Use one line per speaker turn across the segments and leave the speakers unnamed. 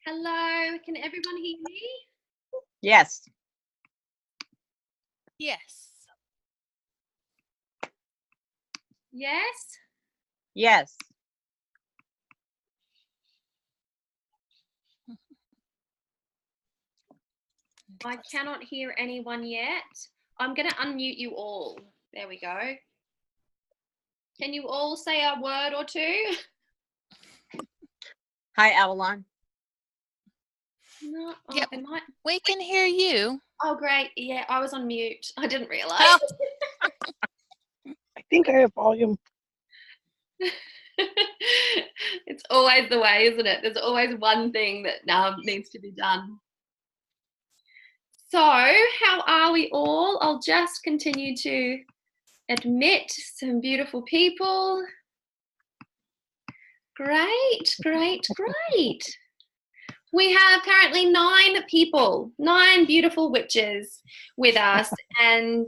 Hello, can everyone hear me?
Yes.
Yes.
Yes?
Yes.
I cannot hear anyone yet. I'm going to unmute you all. There we go. Can you all say a word or two?
Hi, Avalon.
No, oh,
Yep.
am I?
We can hear you.
Oh, great. Yeah, I was on mute. I didn't realize.
Oh.
I think I have volume.
It's always the way, isn't it? There's always one thing that needs to be done. So, how are we all? I'll just continue to admit some beautiful people. Great, great, great. We have currently 9 people, 9 beautiful witches with us, and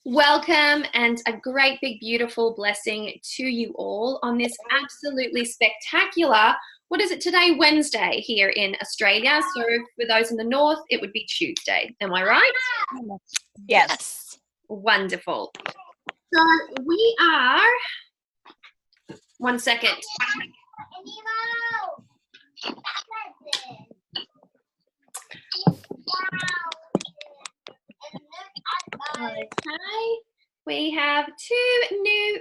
welcome and a great big beautiful blessing to you all on this absolutely spectacular, what is it today, Wednesday here in Australia. So for those in the north, it would be Tuesday. Am I right?
Yes.
Wonderful. So we are, one second. Okay, we have 2 new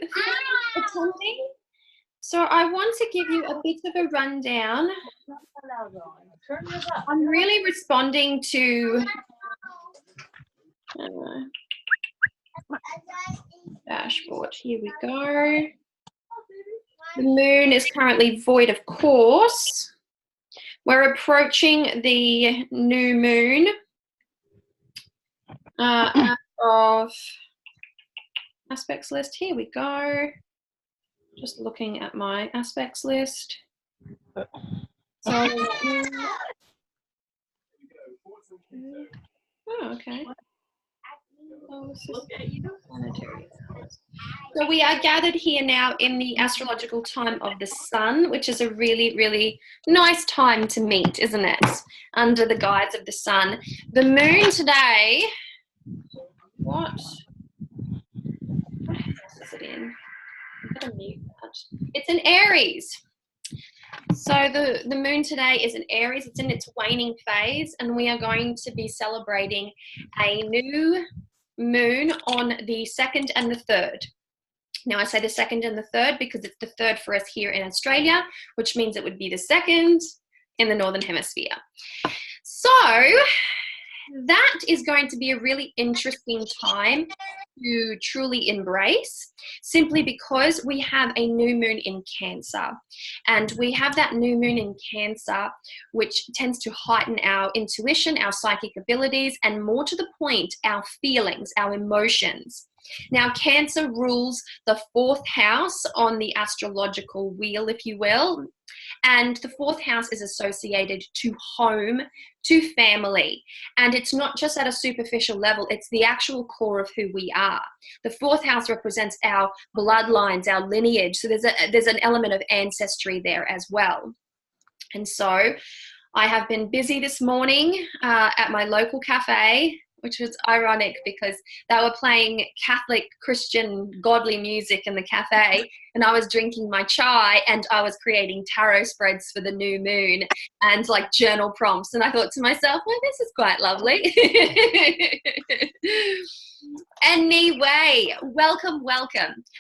attending. So I want to give you a bit of a rundown. I'm really responding to dashboard. Here we go. The moon is currently void of course. We're approaching the new moon of aspects list. Here we go. Just looking at my aspects list. So, oh, okay. So we are gathered here now in the astrological time of the sun, which is a really, really nice time to meet, isn't it? Under the guise of the sun. The moon today, what house is it in? I'm gonna mute that. It's in Aries. So the moon today is in Aries. It's in its waning phase, and we are going to be celebrating a new moon on the 2nd and the 3rd. Now I say the 2nd and the 3rd because it's the 3rd for us here in Australia, which means it would be the 2nd in the Northern Hemisphere. So that is going to be a really interesting time to truly embrace, simply because we have a new moon in Cancer, and we have that new moon in Cancer which tends to heighten our intuition, our psychic abilities, and more to the point, our feelings, our emotions. Now, Cancer rules the 4th house on the astrological wheel, if you will, and the 4th house is associated to home, to family, and it's not just at a superficial level, it's the actual core of who we are. The 4th house represents our bloodlines, our lineage, so there's an element of ancestry there as well. And so I have been busy this morning at my local cafe, which was ironic because they were playing Catholic, Christian, godly music in the cafe, and I was drinking my chai and I was creating tarot spreads for the new moon and like journal prompts. And I thought to myself, well, this is quite lovely. Anyway, welcome.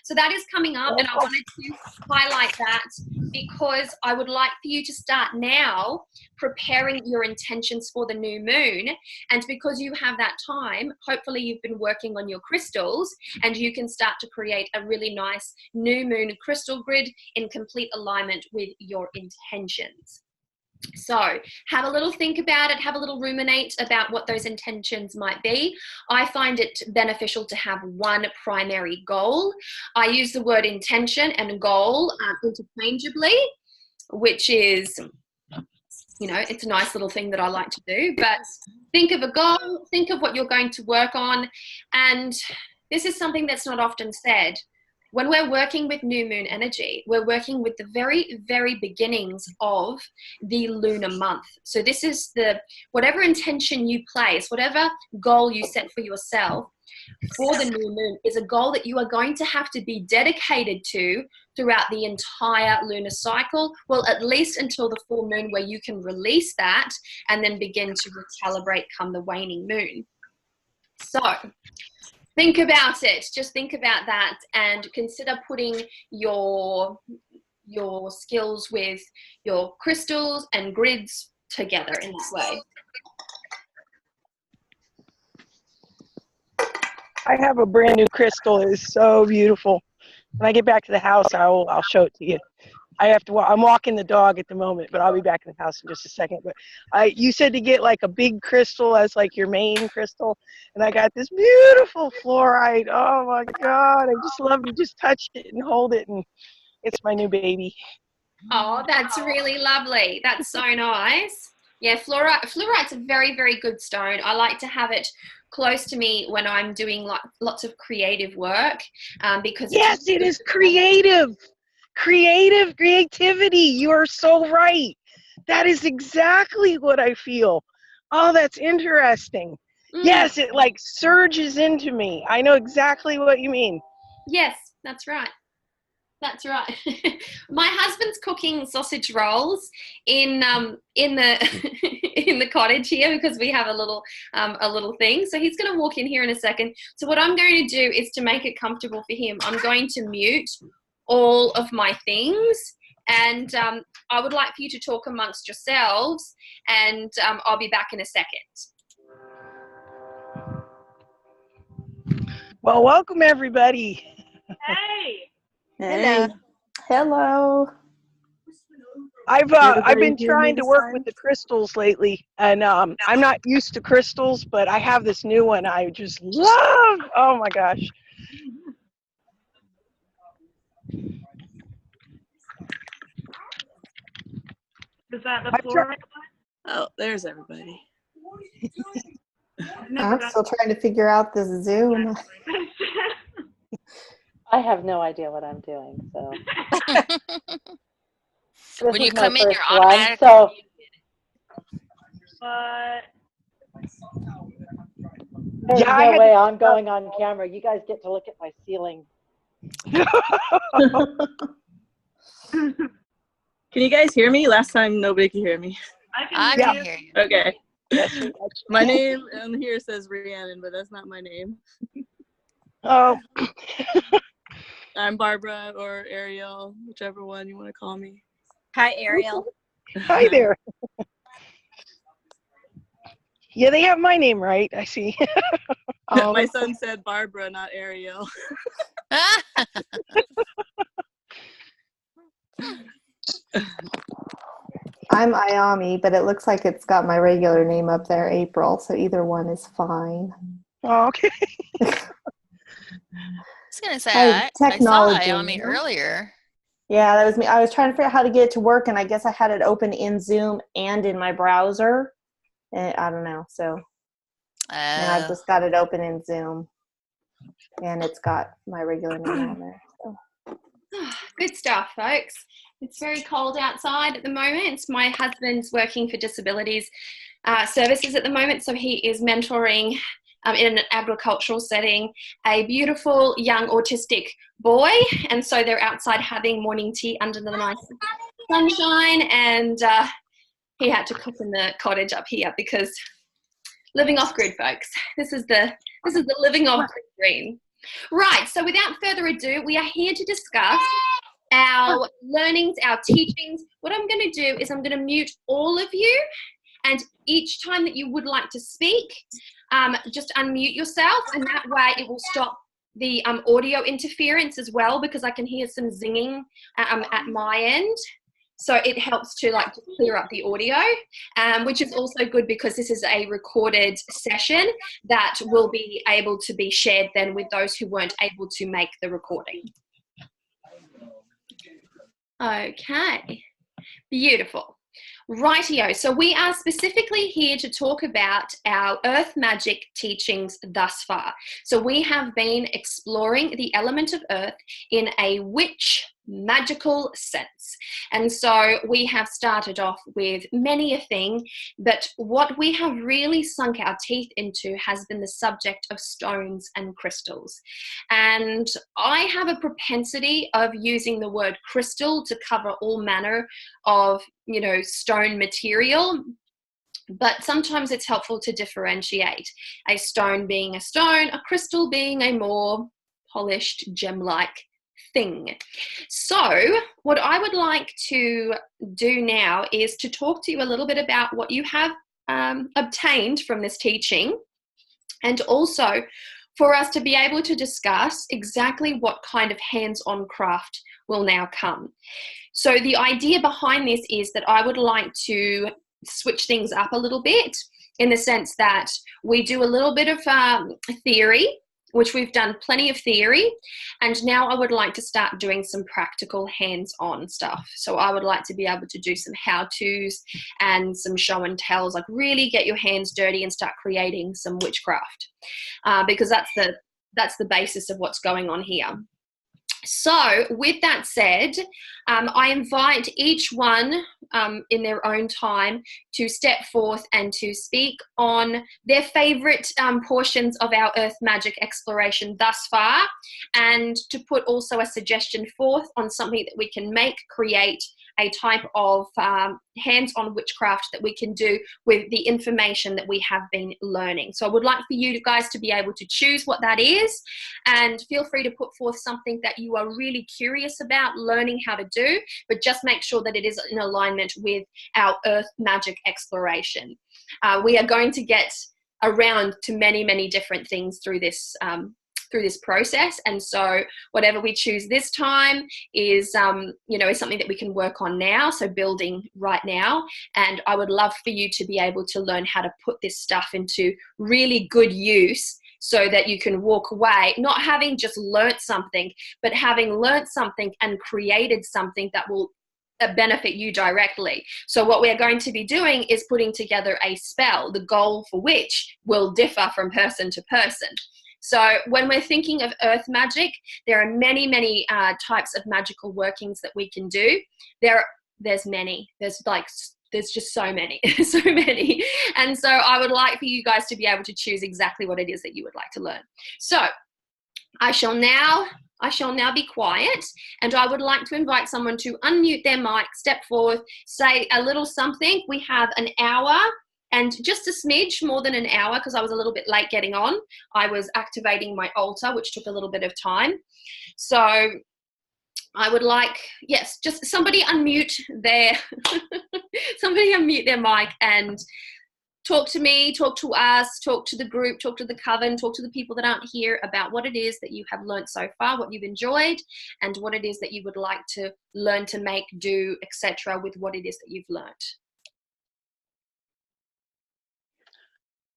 So that is coming up, and I wanted to highlight that because I would like for you to start now preparing your intentions for the new moon. And because you have that time, hopefully you've been working on your crystals and you can start to create a really nice new moon crystal grid in complete alignment with your intentions. So have a little think about it, have a little ruminate about what those intentions might be. I find it beneficial to have one primary goal. I use the word intention and goal interchangeably, which is, you know, it's a nice little thing that I like to do, but think of a goal, think of what you're going to work on. And this is something that's not often said. when we're working with new moon energy, we're working with the very, very beginnings of the lunar month. So this is whatever intention you place, whatever goal you set for yourself for the new moon is a goal that you are going to have to be dedicated to throughout the entire lunar cycle. Well, at least until the full moon, where you can release that and then begin to recalibrate come the waning moon. So think about it. Just think about that and consider putting your skills with your crystals and grids together in that way.
I have a brand new crystal. It is so beautiful. When I get back to the house, I'll show it to you. I have to. I'm walking the dog at the moment, but I'll be back in the house in just a second. But you said to get like a big crystal as like your main crystal, and I got this beautiful fluorite. Oh my God! I just love to just touch it and hold it, and it's my new baby.
Oh, that's really lovely. That's so nice. Yeah, fluorite's a very, very good stone. I like to have it close to me when I'm doing lots of creative work because
yes, it is creativity. You are so right. That is exactly what I feel. Oh, that's interesting. Yes, it like surges into me. I know exactly what you mean.
Yes, that's right. That's right. My husband's cooking sausage rolls in the in the cottage here because we have a little thing. So he's going to walk in here in a second. So what I'm going to do is to make it comfortable for him, I'm going to mute all of my things, and I would like for you to talk amongst yourselves, and I'll be back in a second.
Well, welcome everybody.
Hey.
Hey.
Hello.
I've been trying to work with the crystals lately, and I'm not used to crystals, but I have this new one I just love. Oh my gosh.
Is that the floor?
Oh, there's everybody.
I'm still trying to figure out this Zoom.
I have no idea what I'm doing, so.
When you come in, you're
one,
automatically
so there's
Yeah,
no way I'm going on camera. You guys get to look at my ceiling.
Can you guys hear me? Last time nobody could hear me.
I can hear you.
Okay.
Yes,
My name on here says Rhiannon, but that's not my name.
oh.
I'm Barbara or Ariel, whichever one you want to call me.
Hi, Ariel.
Hi there. Yeah, they have my name right. I see.
My son said Barbara, not Ariel.
I'm Ayami, but it looks like it's got my regular name up there, April, so either one is fine.
Oh, okay.
I was going to say, I saw
Technology,
Ayami earlier.
Yeah, that was me. I was trying to figure out how to get it to work, and I guess I had it open in Zoom and in my browser. And I don't know, so. And I've just got it open in Zoom, and it's got my regular name on there. So.
Good stuff, folks. It's very cold outside at the moment. My husband's working for disabilities services at the moment, so he is mentoring in an agricultural setting a beautiful young autistic boy, and so they're outside having morning tea under the nice sunshine, and he had to cook in the cottage up here because living off grid, folks. This is the living off grid dream. Right, so without further ado, we are here to discuss our learnings, our teachings. What I'm going to do is I'm going to mute all of you, and each time that you would like to speak, just unmute yourself, and that way it will stop the audio interference as well, because I can hear some zinging at my end. So it helps to like clear up the audio, which is also good because this is a recorded session that will be able to be shared then with those who weren't able to make the recording. Okay, beautiful. Rightio. So we are specifically here to talk about our earth magic teachings thus far. So we have been exploring the element of earth in a witch magical sense. And so we have started off with many a thing, but what we have really sunk our teeth into has been the subject of stones and crystals. And I have a propensity of using the word crystal to cover all manner of, you know, stone material, but sometimes it's helpful to differentiate a stone being a stone, a crystal being a more polished gem-like thing. So what I would like to do now is to talk to you a little bit about what you have obtained from this teaching, and also for us to be able to discuss exactly what kind of hands-on craft will now come. So the idea behind this is that I would like to switch things up a little bit, in the sense that we do a little bit of theory, which we've done plenty of theory, and now I would like to start doing some practical hands-on stuff. So I would like to be able to do some how-tos and some show and tells, like really get your hands dirty and start creating some witchcraft, because that's the basis of what's going on here. So with that said, I invite each one in their own time to step forth and to speak on their favorite portions of our earth magic exploration thus far, and to put also a suggestion forth on something that we can make, create a type of hands-on witchcraft that we can do with the information that we have been learning. So I would like for you guys to be able to choose what that is, and feel free to put forth something that you are really curious about learning how to do, but just make sure that it is in alignment with our earth magic exploration. We are going to get around to many, many different things through this process, and so whatever we choose this time is is something that we can work on now, so building right now. And I would love for you to be able to learn how to put this stuff into really good use, so that you can walk away not having just learnt something, but having learnt something and created something that will benefit you directly. So what we are going to be doing is putting together a spell, the goal for which will differ from person to person. So when we're thinking of earth magic, there are many, many types of magical workings that we can do. There's many. There's just so many, so many. And so I would like for you guys to be able to choose exactly what it is that you would like to learn. So I shall now be quiet, and I would like to invite someone to unmute their mic, step forward, say a little something. We have an hour and just a smidge more than an hour, because I was a little bit late getting on. I was activating my altar, which took a little bit of time. So I would like, yes, just somebody unmute their mic and talk to me, talk to us, talk to the group, talk to the coven, talk to the people that aren't here about what it is that you have learned so far, what you've enjoyed, and what it is that you would like to learn to make, do, etc. with what it is that you've learned.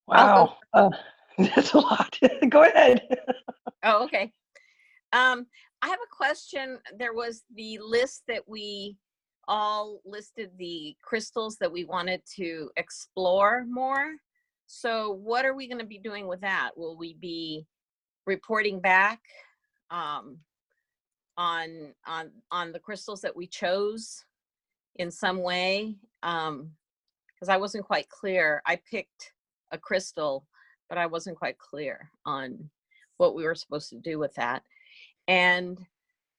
Wow, that's a lot. Go ahead.
Oh, okay. I have a question. There was the list that we all listed the crystals that we wanted to explore more. So what are we going to be doing with that? Will we be reporting back on the crystals that we chose in some way? Because I wasn't quite clear. I picked a crystal, but I wasn't quite clear on what we were supposed to do with that. And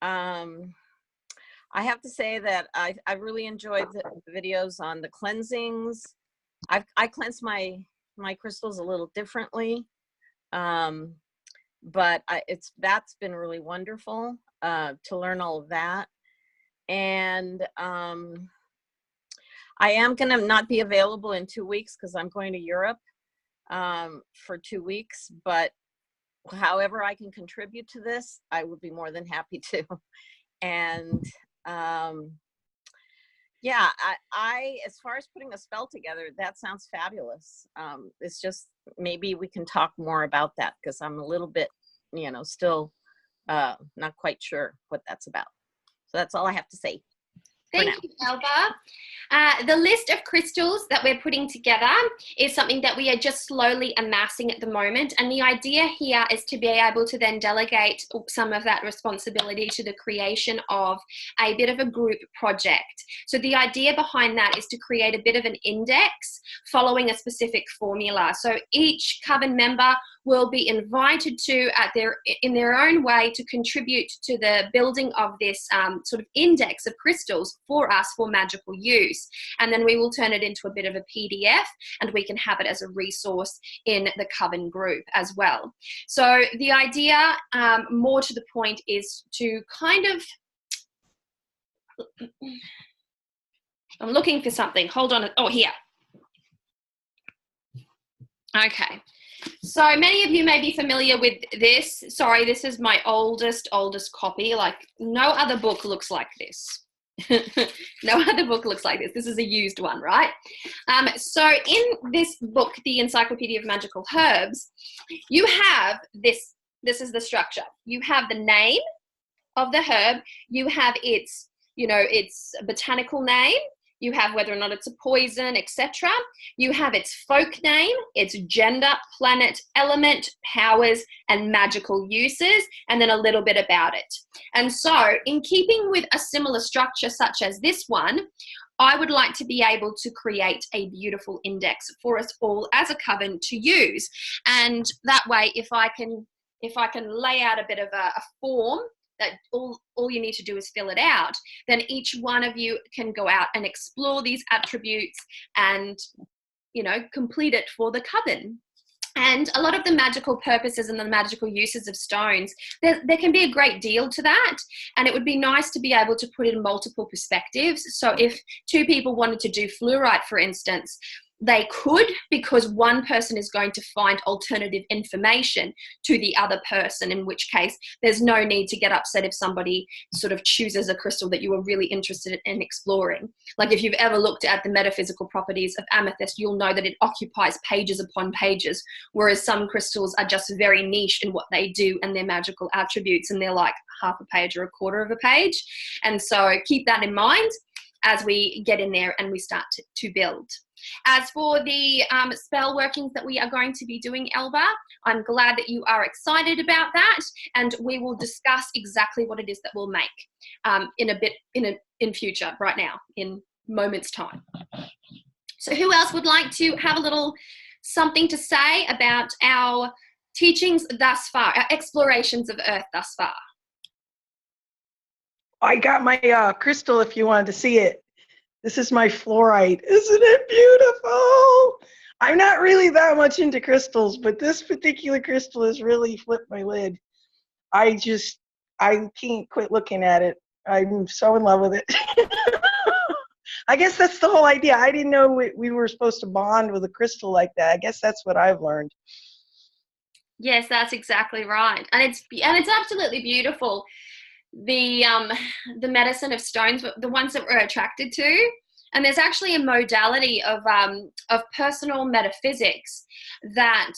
I have to say that I really enjoyed the videos on the cleansings. I cleanse my crystals a little differently, but that's been really wonderful to learn all of that. And I am going to not be available in 2 weeks because I'm going to Europe for 2 weeks, but however I can contribute to this, I would be more than happy to. And yeah, I as far as putting a spell together, that sounds fabulous. It's just maybe we can talk more about that, because I'm a little bit, still not quite sure what that's about. So that's all I have to say.
Thank you, Elba. The list of crystals that we're putting together is something that we are just slowly amassing at the moment. And the idea here is to be able to then delegate some of that responsibility to the creation of a bit of a group project. So the idea behind that is to create a bit of an index following a specific formula. So each coven member will be invited to, in their own way, to contribute to the building of this sort of index of crystals for us for magical use. And then we will turn it into a bit of a PDF, and we can have it as a resource in the coven group as well. So the idea, more to the point, is to kind of, I'm looking for something. Hold on. Oh, here. Okay. So many of you may be familiar with this. Sorry, this is my oldest copy. Like, no other book looks like this. No other book looks like this. This is a used one, right? So in this book, the Encyclopedia of Magical Herbs, you have this. This is the structure. You have the name of the herb. You have its, its botanical name. You have whether or not it's a poison, etc. You have its folk name, its gender, planet, element, powers, and magical uses, and then a little bit about it. And so, in keeping with a similar structure such as this one, I would like to be able to create a beautiful index for us all as a coven to use. And that way, if I can lay out a bit of a form that all you need to do is fill it out, then each one of you can go out and explore these attributes and, complete it for the coven. And a lot of the magical purposes and the magical uses of stones, there can be a great deal to that. And it would be nice to be able to put in multiple perspectives. So if two people wanted to do fluorite, for instance, they could, because one person is going to find alternative information to the other person, in which case there's no need to get upset if somebody sort of chooses a crystal that you are really interested in exploring. Like if you've ever looked at the metaphysical properties of amethyst, you'll know that it occupies pages upon pages, whereas some crystals are just very niche in what they do and their magical attributes, and they're like half a page or a quarter of a page. And so keep that in mind as we get in there and we start to build. As for the spell workings that we are going to be doing, Elba, I'm glad that you are excited about that, and we will discuss exactly what it is that we'll make in future, right now, in moments' time. So who else would like to have a little something to say about our teachings thus far, our explorations of Earth thus far?
I got my crystal if you wanted to see it. This is my fluorite. Isn't it beautiful? I'm not really that much into crystals, but this particular crystal has really flipped my lid. I can't quit looking at it. I'm so in love with it. I guess that's the whole idea. I didn't know we were supposed to bond with a crystal like that. I guess that's what I've learned.
Yes, that's exactly right. And it's absolutely beautiful. The medicine of stones, the ones that we're attracted to, and there's actually a modality of personal metaphysics that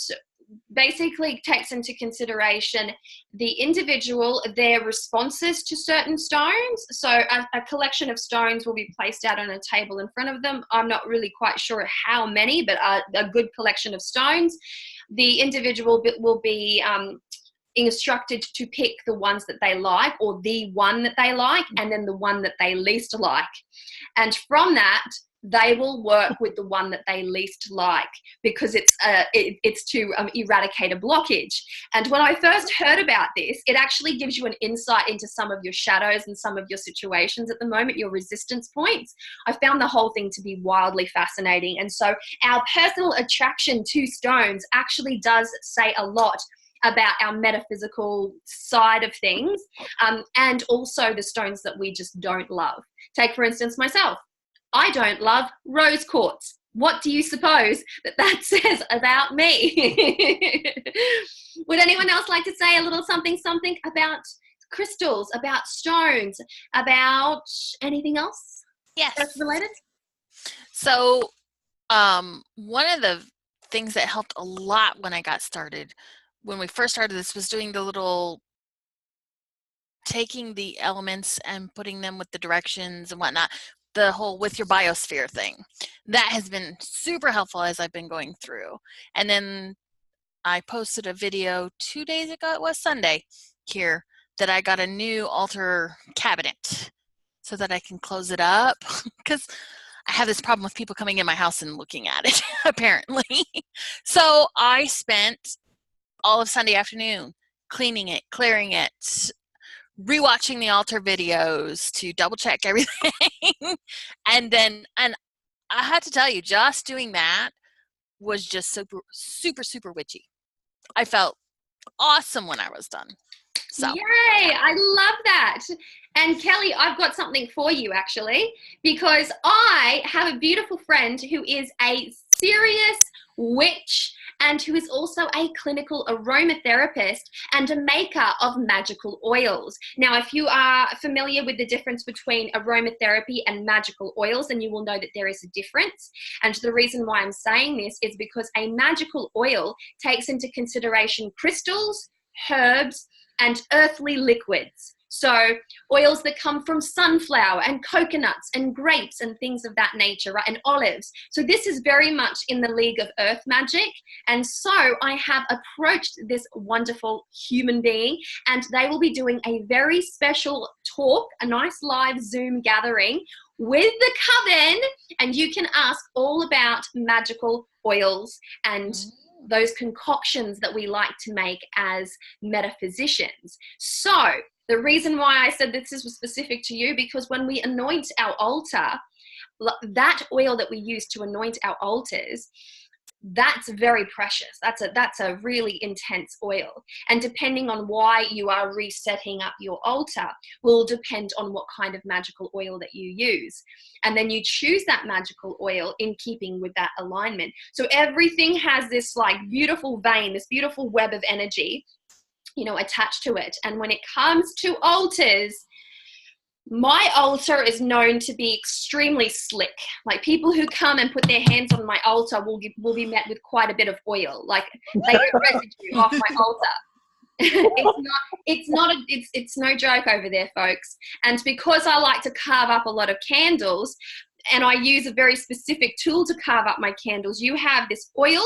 basically takes into consideration the individual, their responses to certain stones. So a collection of stones will be placed out on a table in front of them. I'm not really quite sure how many, but a good collection of stones. The individual will be instructed to pick the ones that they like, or the one that they like, and then the one that they least like. And from that, they will work with the one that they least like, because it's to eradicate a blockage. And when I first heard about this, it actually gives you an insight into some of your shadows and some of your situations at the moment, your resistance points. I found the whole thing to be wildly fascinating. And so our personal attraction to stones actually does say a lot about our metaphysical side of things, and also the stones that we just don't love. Take, for instance, myself. I don't love rose quartz. What do you suppose that says about me? Would anyone else like to say a little something about crystals, about stones, about anything else?
Yes.
Earth related?
So one of the things that helped a lot when I got started, when we first started this, was doing the little taking the elements and putting them with the directions and whatnot, the whole with your biosphere thing, that has been super helpful as I've been going through. And then I posted a video 2 days ago, it was Sunday here, that I got a new altar cabinet so that I can close it up, because I have this problem with people coming in my house and looking at it, apparently. So I spent all of Sunday afternoon cleaning it, clearing it, rewatching the altar videos to double check everything. and I had to tell you, just doing that was just super, super, super witchy. I felt awesome when I was done. So.
Yay, I love that. And Kelly, I've got something for you actually, because I have a beautiful friend who is a serious witch and who is also a clinical aromatherapist and a maker of magical oils. Now, if you are familiar with the difference between aromatherapy and magical oils, then you will know that there is a difference. And the reason why I'm saying this is because a magical oil takes into consideration crystals, herbs, and earthly liquids. So oils that come from sunflower and coconuts and grapes and things of that nature, right? And olives. So this is very much in the league of earth magic. And so I have approached this wonderful human being, and they will be doing a very special talk, a nice live Zoom gathering with the coven, and you can ask all about magical oils and those concoctions that we like to make as metaphysicians. So the reason why I said this was specific to you, because when we anoint our altar, that oil that we use to anoint our altars, that's very precious. That's a really intense oil. And depending on why you are resetting up your altar will depend on what kind of magical oil that you use. And then you choose that magical oil in keeping with that alignment. So everything has this like beautiful vein, this beautiful web of energy, you know, attached to it. And when it comes to altars, my altar is known to be extremely slick. Like people who come and put their hands on my altar will be met with quite a bit of oil. Like they get residue off my altar. It's no joke over there, folks. And because I like to carve up a lot of candles, and I use a very specific tool to carve up my candles, you have this oil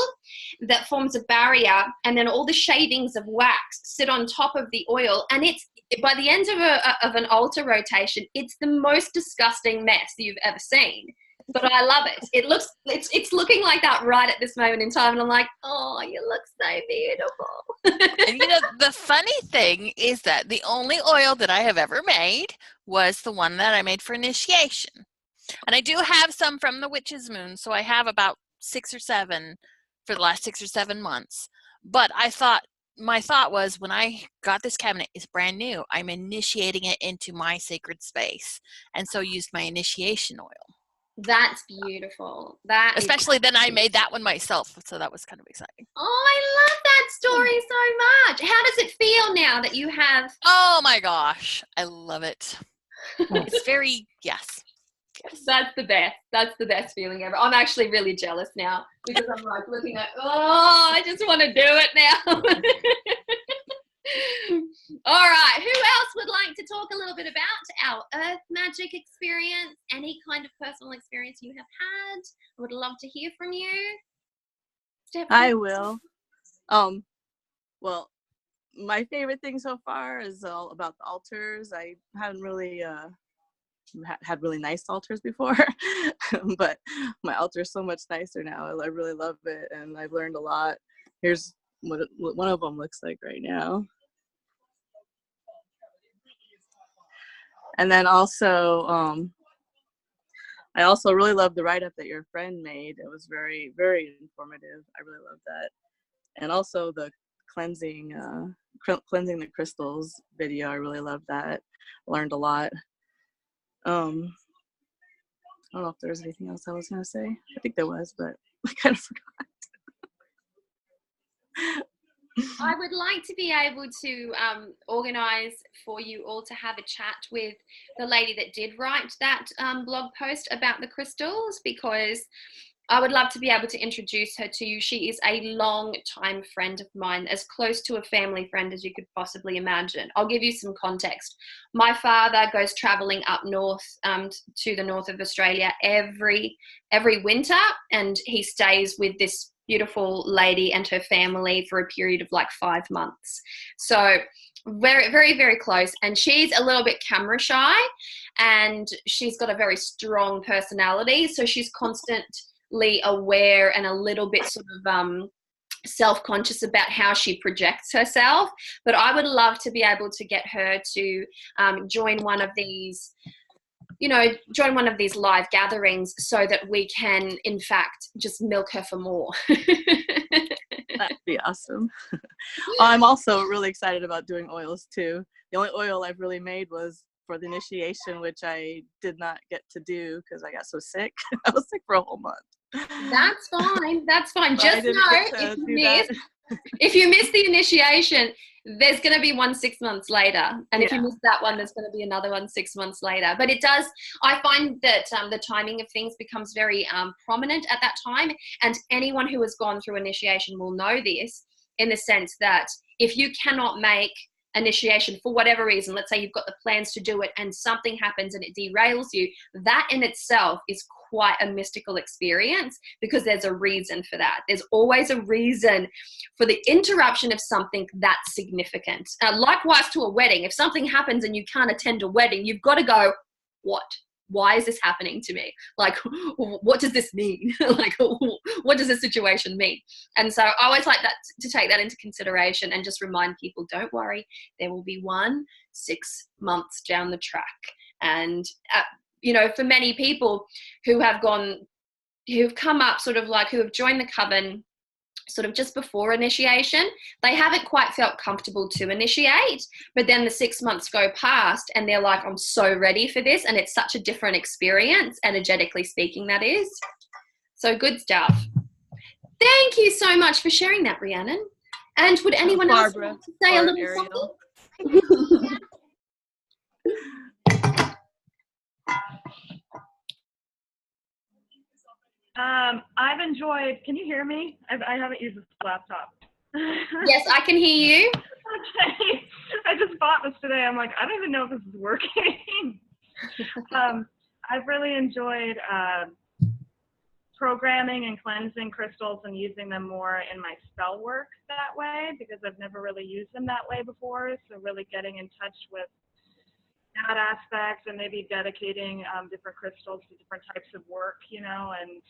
that forms a barrier, and then all the shavings of wax sit on top of the oil, and it's, by the end of an altar rotation, it's the most disgusting mess you've ever seen. But I love it. It's looking like that right at this moment in time, and I'm like, oh, you look so beautiful.
And you know, the funny thing is that the only oil that I have ever made was the one that I made for initiation. And I do have some from the Witch's Moon, so I have about 6 or 7 for the last 6 or 7 months. But my thought was, when I got this cabinet, it's brand new. I'm initiating it into my sacred space, and so used my initiation oil.
That's beautiful.
Especially then I made that one myself, so that was kind of exciting.
Oh, I love that story so much. How does it feel now that you have?
Oh my gosh, I love it. It's very, yes.
That's the best. That's the best feeling ever. I'm actually really jealous now, because I'm like looking at, oh, I just want to do it now. All right. Who else would like to talk a little bit about our earth magic experience? Any kind of personal experience you have had? I would love to hear from you.
I will. Well, my favorite thing so far is all about the altars. I haven't really had really nice altars before, but my altar is so much nicer now. I really love it, and I've learned a lot. Here's what one of them looks like right now. And then also, I also really love the write-up that your friend made. It was very, very informative. I really love that. And also the cleansing the crystals video. I really love that. Learned a lot. I don't know if there's anything else I was gonna say. I think there was, but I kind of forgot.
I would like to be able to organize for you all to have a chat with the lady that did write that blog post about the crystals, because I would love to be able to introduce her to you. She is a long-time friend of mine, as close to a family friend as you could possibly imagine. I'll give you some context. My father goes traveling up north to the north of Australia every winter, and he stays with this beautiful lady and her family for a period of like 5 months. So very, very, very close. And she's a little bit camera shy, and she's got a very strong personality. So she's constantly aware and a little bit sort of self-conscious about how she projects herself. But I would love to be able to get her to join one of these, join one of these live gatherings so that we can, in fact, just milk her for more.
That'd be awesome. I'm also really excited about doing oils too. The only oil I've really made was for the initiation, which I did not get to do because I got so sick. I was sick for a whole month.
That's fine. That's fine.
But
Just know if you miss the initiation, there's going to be one 6 months later. And if you miss that one, there's going to be another one 6 months later. But it does, I find that the timing of things becomes very prominent at that time. And anyone who has gone through initiation will know this, in the sense that if you cannot make initiation for whatever reason, let's say you've got the plans to do it and something happens and it derails you, that in itself is quite a mystical experience, because there's a reason for that. There's always a reason for the interruption of something that's significant. Likewise to a wedding, if something happens and you can't attend a wedding, you've got to go, what? Why is this happening to me? Like, what does this mean? Like, what does this situation mean? And so I always like that, to take that into consideration and just remind people, don't worry, there will be one 6 months down the track. And, for many people who've come up sort of like, who have joined the coven sort of just before initiation, they haven't quite felt comfortable to initiate, but then the 6 months go past and they're like, I'm so ready for this. And it's such a different experience, energetically speaking, that is. So good stuff. Thank you so much for sharing that, Rhiannon. And would anyone else want to say a little something?
I've enjoyed, can you hear me? I haven't used this laptop.
Yes, I can hear you.
Okay. I just bought this today. I'm like, I don't even know if this is working. I've really enjoyed programming and cleansing crystals and using them more in my spell work that way, because I've never really used them that way before. So really getting in touch with that aspect, and maybe dedicating different crystals to different types of work, and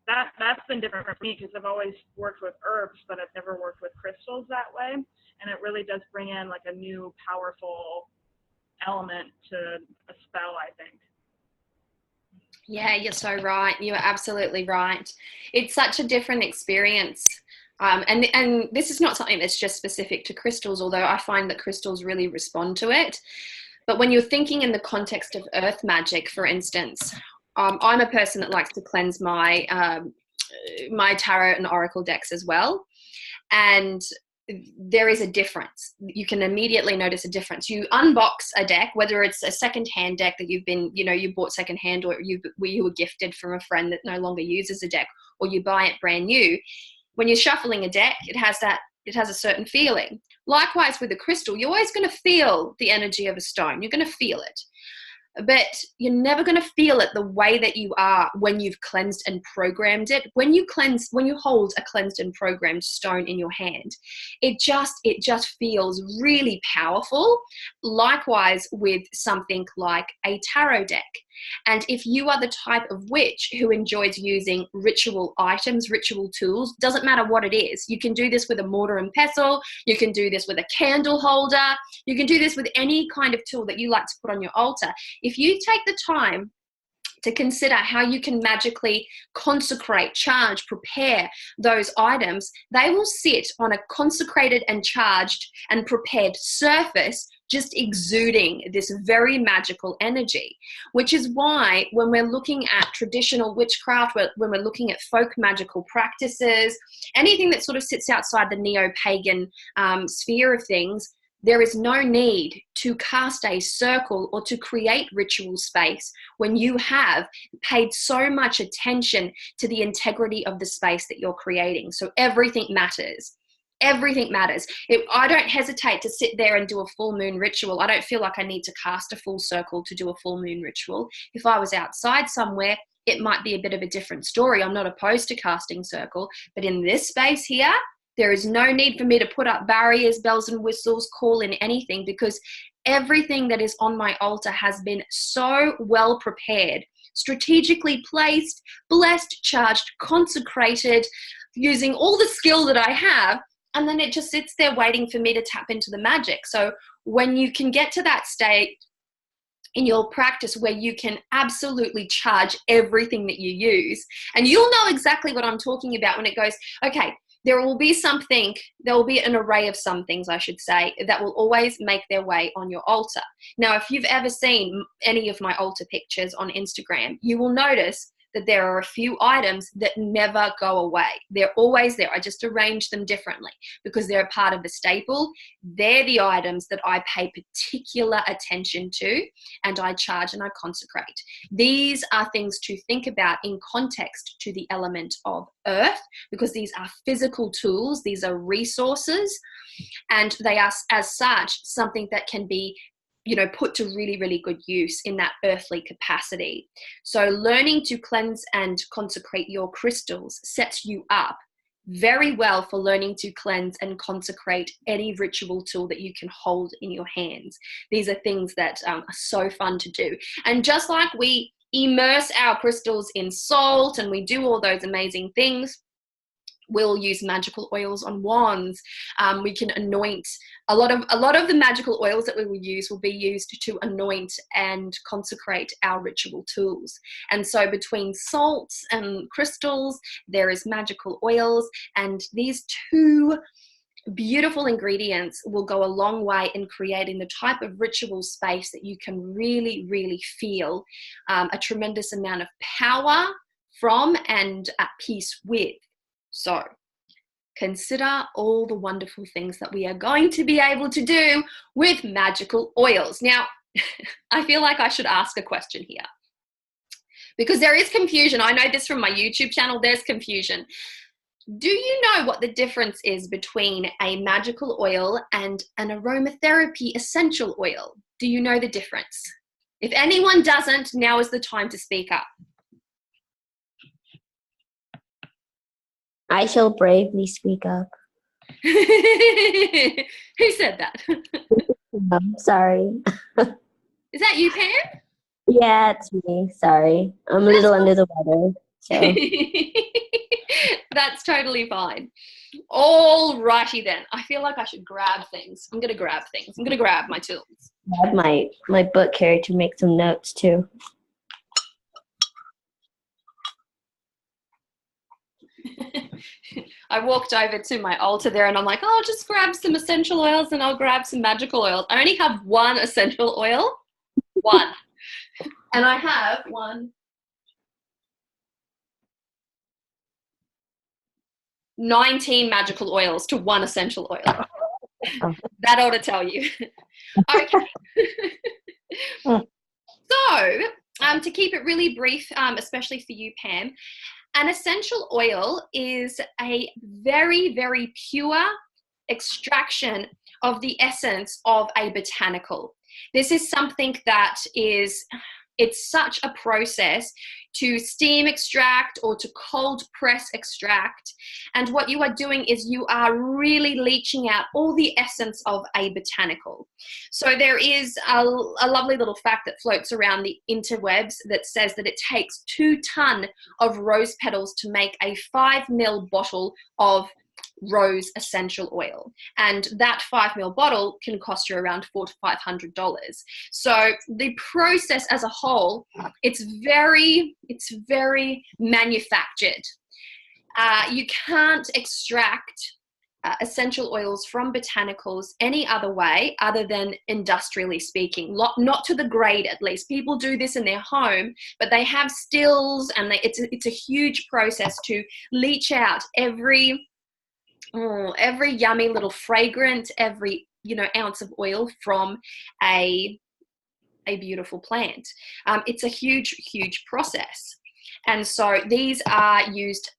that's been different for me, because I've always worked with herbs, but I've never worked with crystals that way. And it really does bring in like a new powerful element to a spell, I think.
Yeah, you're so right. You're absolutely right. It's such a different experience. And this is not something that's just specific to crystals, although I find that crystals really respond to it. But when you're thinking in the context of earth magic, for instance, I'm a person that likes to cleanse my my tarot and oracle decks as well. And there is a difference. You can immediately notice a difference. You unbox a deck, whether it's a second-hand deck that you've been, you bought second-hand, or you were gifted from a friend that no longer uses a deck, or you buy it brand new. When you're shuffling a deck, it has a certain feeling. Likewise with a crystal, you're always going to feel the energy of a stone. You're going to feel it. But you're never going to feel it the way that you are when you've cleansed and programmed it. When you hold a cleansed and programmed stone in your hand, it just feels really powerful. Likewise with something like a tarot deck. And if you are the type of witch who enjoys using ritual items, ritual tools, doesn't matter what it is. You can do this with a mortar and pestle. You can do this with a candle holder. You can do this with any kind of tool that you like to put on your altar. If you take the time to consider how you can magically consecrate, charge, prepare those items, they will sit on a consecrated and charged and prepared surface, just exuding this very magical energy, which is why when we're looking at traditional witchcraft, when we're looking at folk magical practices, anything that sort of sits outside the neo-pagan sphere of things, There is no need to cast a circle or to create ritual space when you have paid so much attention to the integrity of the space that you're creating. So everything matters. Everything matters. I don't hesitate to sit there and do a full moon ritual. I don't feel like I need to cast a full circle to do a full moon ritual. If I was outside somewhere, it might be a bit of a different story. I'm not opposed to casting circle, but in this space here, there is no need for me to put up barriers, bells and whistles, call in anything, because everything that is on my altar has been so well prepared, strategically placed, blessed, charged, consecrated, using all the skill that I have, and then it just sits there waiting for me to tap into the magic. So when you can get to that state in your practice where you can absolutely charge everything that you use, and you'll know exactly what I'm talking about when it goes, okay, there will be an array of some things, I should say, that will always make their way on your altar. Now, if you've ever seen any of my altar pictures on Instagram, you will notice that there are a few items that never go away. They're always there. I just arrange them differently because they're a part of the staple. They're the items that I pay particular attention to, and I charge and I consecrate. These are things to think about in context to the element of earth, because these are physical tools. These are resources, and they are, as such, something that can be put to really, really good use in that earthly capacity. So learning to cleanse and consecrate your crystals sets you up very well for learning to cleanse and consecrate any ritual tool that you can hold in your hands. These are things that are so fun to do. And just like we immerse our crystals in salt and we do all those amazing things, we'll use magical oils on wands. We can anoint. A lot of the magical oils that we will use will be used to anoint and consecrate our ritual tools. And so between salts and crystals, there is magical oils, and these two beautiful ingredients will go a long way in creating the type of ritual space that you can really, really feel a tremendous amount of power from and at peace with. So consider all the wonderful things that we are going to be able to do with magical oils. Now, I feel like I should ask a question here, because there is confusion. I know this from my YouTube channel, there's confusion. Do you know what the difference is between a magical oil and an aromatherapy essential oil? Do you know the difference? If anyone doesn't, now is the time to speak up.
I shall bravely speak up.
Who said that?
I'm sorry.
Is that you, Pam?
Yeah, it's me. Sorry. I'm a little under the weather. So.
That's totally fine. All righty then. I feel like I should grab things. I'm going to grab things. I'm going to grab my tools.
I have my book here to make some notes too.
I walked over to my altar there and I'm like, oh, I'll just grab some essential oils and I'll grab some magical oils. I only have one essential oil. One. And I have 19 magical oils to one essential oil. That ought to tell you. Okay. So, to keep it really brief, especially for you, Pam, an essential oil is a very, very pure extraction of the essence of a botanical. This is something that it's such a process to steam extract or to cold press extract. And what you are doing is you are really leaching out all the essence of a botanical. So there is a lovely little fact that floats around the interwebs that says that it takes 2 tons of rose petals to make a 5 ml bottle of rose essential oil, and that 5 ml bottle can cost you around $400 to $500. So the process as a whole, it's very manufactured. You can't extract essential oils from botanicals any other way other than industrially speaking, not to the grade at least. People do this in their home, but they have stills, and it's a huge process to leach out every yummy little fragrant, every ounce of oil from a beautiful plant. It's a huge process. And so these are used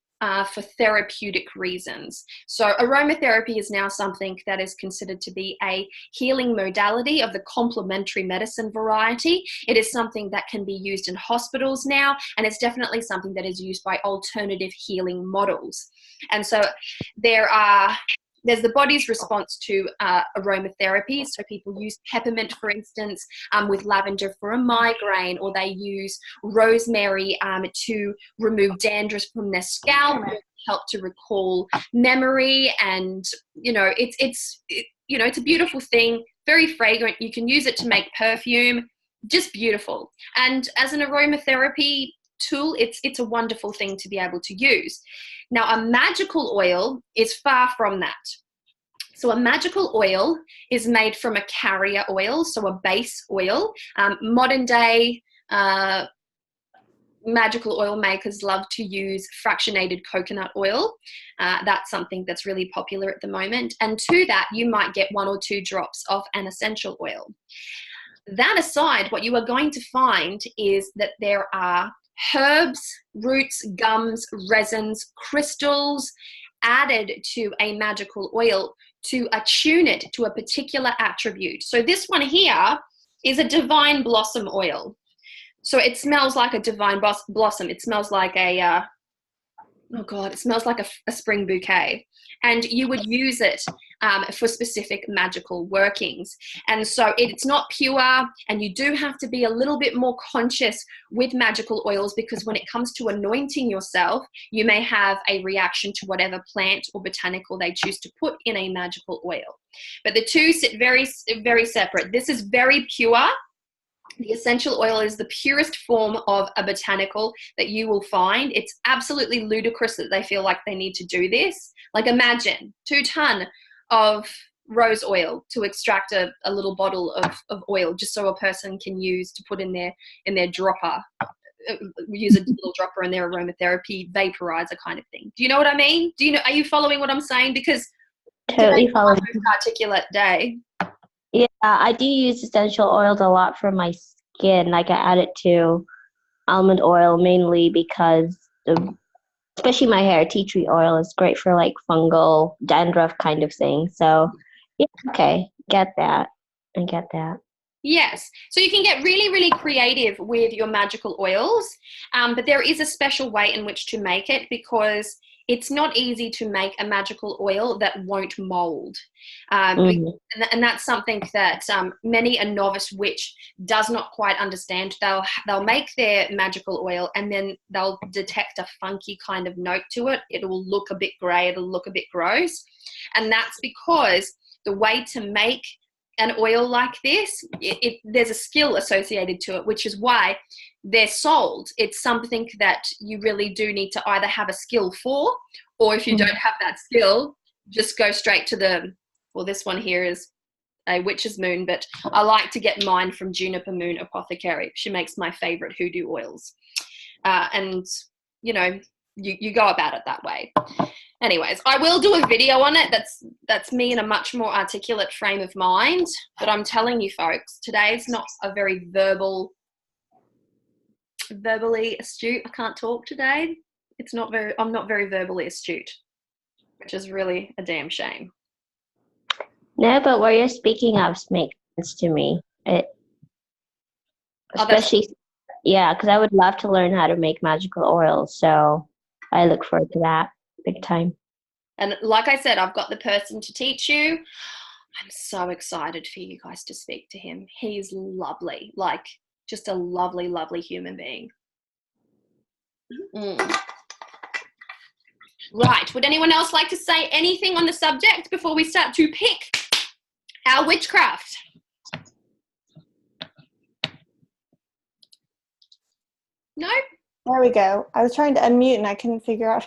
for therapeutic reasons. So aromatherapy is now something that is considered to be a healing modality of the complementary medicine variety. It is something that can be used in hospitals now, and it's definitely something that is used by alternative healing models. And so there's the body's response to aromatherapy. So people use peppermint, for instance, with lavender for a migraine, or they use rosemary to remove dandruff from their scalp, help to recall memory. And, it's a beautiful thing, very fragrant. You can use it to make perfume, just beautiful. And as an aromatherapy tool, it's a wonderful thing to be able to use. Now, a magical oil is far from that. So a magical oil is made from a carrier oil, so a base oil. Modern day magical oil makers love to use fractionated coconut oil. That's something that's really popular at the moment. And to that, you might get 1 or 2 drops of an essential oil. That aside, what you are going to find is that there are herbs, roots, gums, resins, crystals added to a magical oil to attune it to a particular attribute. So this one here is a divine blossom oil. So it smells like a divine blossom. It smells like it smells like a spring bouquet. And you would use it for specific magical workings. And so it's not pure, and you do have to be a little bit more conscious with magical oils, because when it comes to anointing yourself, you may have a reaction to whatever plant or botanical they choose to put in a magical oil. But the two sit very, very separate. This is very pure. The essential oil is the purest form of a botanical that you will find. It's absolutely ludicrous that they feel like they need to do this. Like, imagine 2 tons of rose oil to extract a little bottle of oil just so a person can use to put in their dropper, use a little dropper in their aromatherapy vaporizer kind of thing. Do you know what I mean? Are you following what I'm saying? Because
Totally following.
Articulate day.
Yeah, I do use essential oils a lot for my skin. Like, I add it to almond oil mainly because, especially my hair, tea tree oil is great for like fungal dandruff kind of thing. So, yeah, okay, get that. I get that.
Yes. So you can get really, really creative with your magical oils, but there is a special way in which to make it, because it's not easy to make a magical oil that won't mold. And that's something that many a novice witch does not quite understand. They'll make their magical oil, and then they'll detect a funky kind of note to it. It will look a bit grey. It'll look a bit gross. And that's because the way to make an oil like this, there's a skill associated to it, which is why they're sold. It's something that you really do need to either have a skill for, or if you don't have that skill, just go straight to this one here is a witch's moon, but I like to get mine from Juniper Moon Apothecary. She makes my favorite hoodoo oils. And, you go about it that way. Anyways, I will do a video on it. That's me in a much more articulate frame of mind. But I'm telling you, folks, today's not a very verbally astute. I can't talk today. I'm not very verbally astute, which is really a damn shame.
No, but what you're speaking of makes sense to me. Especially, because I would love to learn how to make magical oils. So I look forward to that big time.
And like I said, I've got the person to teach you. I'm so excited for you guys to speak to him. He's lovely, like just a lovely, lovely human being. Right. Would anyone else like to say anything on the subject before we start to pick our witchcraft? No?
There we go. I was trying to unmute and I couldn't figure out.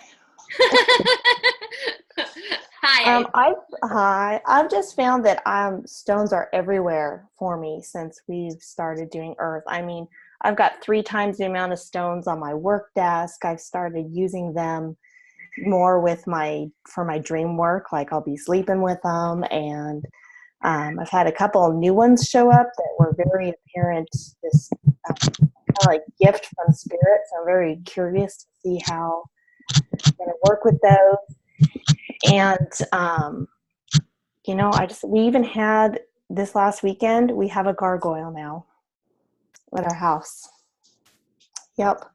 Hi.
I've just found that stones are everywhere for me since we've started doing earth. I mean, I've got 3 times the amount of stones on my work desk. I've started using them more for my dream work. Like, I'll be sleeping with them, and I've had a couple of new ones show up that were very apparent, this kind of like gift from spirit. So I'm very curious to see how I'm going to work with those. And, you know, we even had this last weekend, we have a gargoyle now at our house. Yep.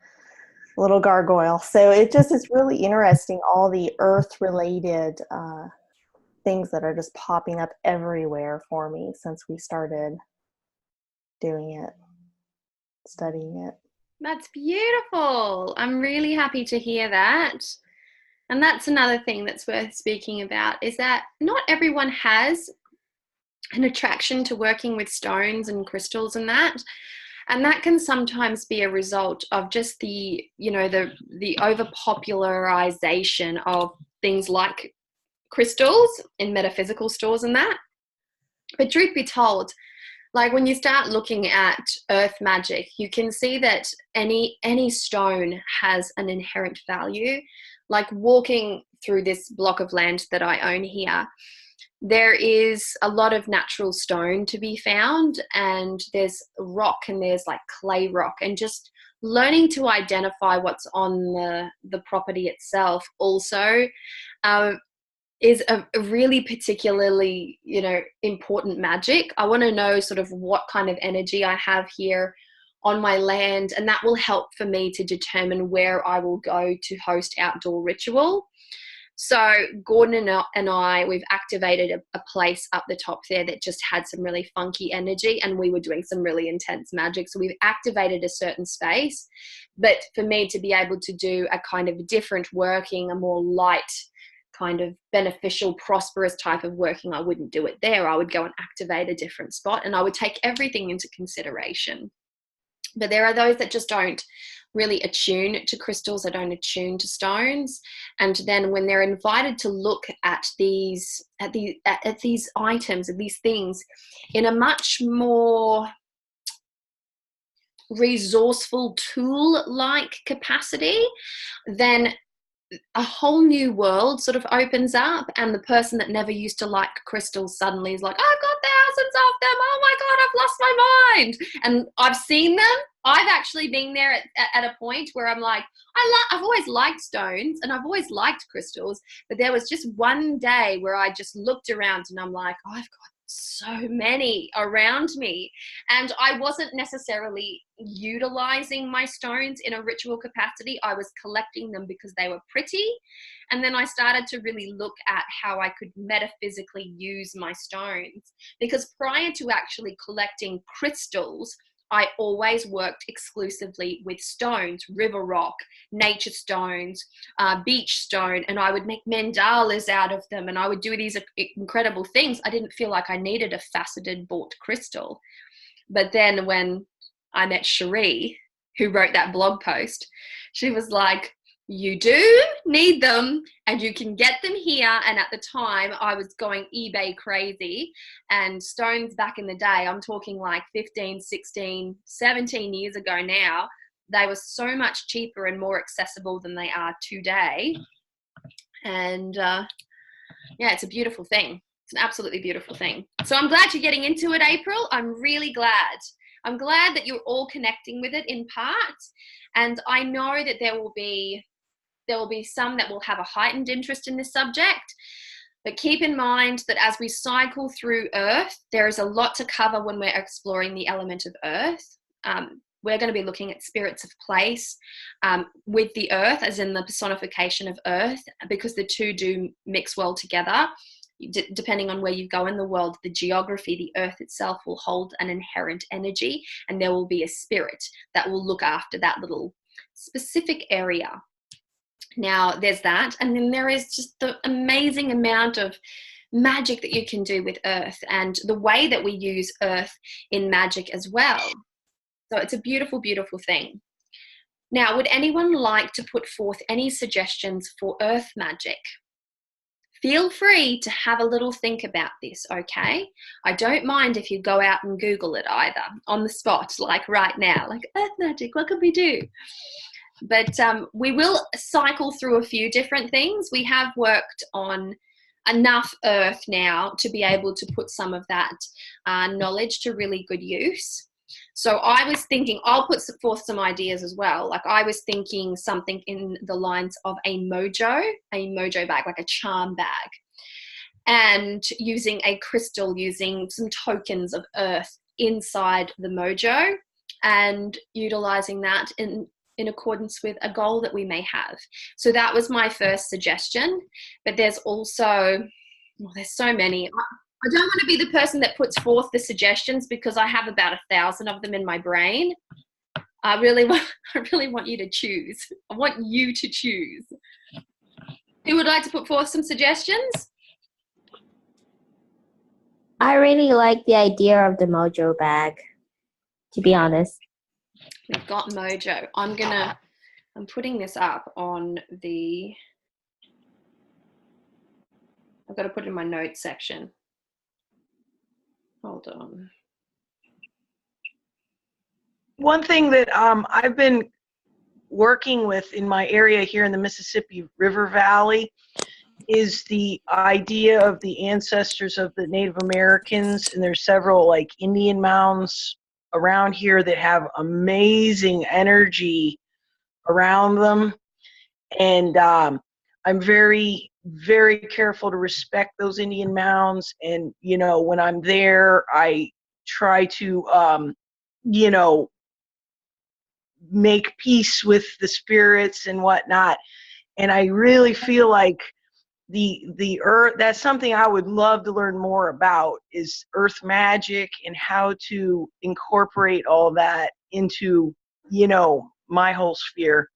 Little gargoyle. So it just is really interesting, all the earth related things that are just popping up everywhere for me since we started doing it, studying it.
That's beautiful. I'm really happy to hear that. And that's another thing that's worth speaking about, is that not everyone has an attraction to working with stones and crystals and that. And that can sometimes be a result of just the, you know, the overpopularization of things like crystals in metaphysical stores and that. But truth be told, like when you start looking at earth magic, you can see that any stone has an inherent value. Like walking through this block of land that I own here, there is a lot of natural stone to be found, and there's rock and there's like clay rock, and just learning to identify what's on the property itself also is a really particularly, you know, important magic. I want to know sort of what kind of energy I have here on my land, and that will help for me to determine where I will go to host outdoor ritual. So Gordon and I, we've activated a place up the top there that just had some really funky energy, and we were doing some really intense magic. So we've activated a certain space. But for me to be able to do a kind of different working, a more light, kind of beneficial, prosperous type of working, I wouldn't do it there. I would go and activate a different spot, and I would take everything into consideration. But there are those that just don't really attune to crystals, they don't attune to stones, and then when they're invited to look at these items and these things in a much more resourceful tool-like capacity, then a whole new world sort of opens up, and the person that never used to like crystals suddenly is like, I've got thousands of them, oh my god, I've lost my mind. And I've seen them. I've actually been there at a point where I'm like, I've always liked stones and I've always liked crystals, but there was just one day where I just looked around and I'm like, oh, I've got so many around me, and I wasn't necessarily utilizing my stones in a ritual capacity. I was collecting them because they were pretty, and then I started to really look at how I could metaphysically use my stones, because prior to actually collecting crystals, I always worked exclusively with stones, river rock, nature stones, beach stone, and I would make mandalas out of them, and I would do these incredible things. I didn't feel like I needed a faceted bought crystal. But then when I met Cherie, who wrote that blog post, she was like, you do need them and you can get them here. And at the time I was going eBay crazy, and stones back in the day, I'm talking like 15, 16, 17 years ago now, they were so much cheaper and more accessible than they are today. And yeah, it's a beautiful thing. It's an absolutely beautiful thing. So I'm glad you're getting into it, April. I'm really glad. I'm glad that you're all connecting with it in part. And I know that there will be some that will have a heightened interest in this subject, but keep in mind that as we cycle through Earth, there is a lot to cover when we're exploring the element of Earth. We're going to be looking at spirits of place with the Earth, as in the personification of Earth, because the two do mix well together. Depending on where you go in the world, the geography, the Earth itself will hold an inherent energy, and there will be a spirit that will look after that little specific area. Now, there's that, and then there is just the amazing amount of magic that you can do with Earth, and the way that we use Earth in magic as well. So it's a beautiful, beautiful thing. Now, would anyone like to put forth any suggestions for Earth magic? Feel free to have a little think about this, okay? I don't mind if you go out and Google it either, on the spot, like right now, like Earth magic, what can we do? But we will cycle through a few different things. We have worked on enough earth now to be able to put some of that knowledge to really good use. So I was thinking, I'll put forth some ideas as well. Like I was thinking something in the lines of a mojo bag, like a charm bag, and using a crystal, using some tokens of earth inside the mojo, and utilizing that in accordance with a goal that we may have. So that was my first suggestion. But there's also, there's so many. I don't want to be the person that puts forth the suggestions because I have about 1,000 of them in my brain. I really want you to choose. I want you to choose. Who would like to put forth some suggestions?
I really like the idea of the mojo bag, to be honest.
We've got mojo. I'm putting this up on the, I've got to put it in my notes section. Hold on.
One thing that I've been working with in my area here in the Mississippi River Valley is the idea of the ancestors of the Native Americans, and there's several like Indian mounds around here that have amazing energy around them, and I'm very, very careful to respect those Indian mounds. And you know, when I'm there, I try to you know, make peace with the spirits and whatnot. And I really feel like the earth, that's something I would love to learn more about, is earth magic and how to incorporate all that into, you know, my whole sphere.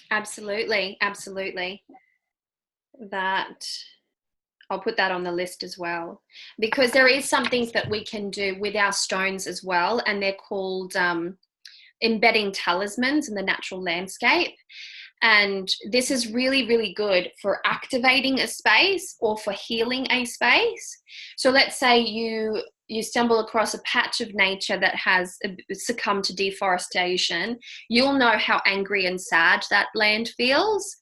Absolutely, absolutely. That, I'll put that on the list as well, because there is some things that we can do with our stones as well, and they're called embedding talismans in the natural landscape. And this is really, really good for activating a space or for healing a space. So let's say you stumble across a patch of nature that has succumbed to deforestation. You'll know how angry and sad that land feels.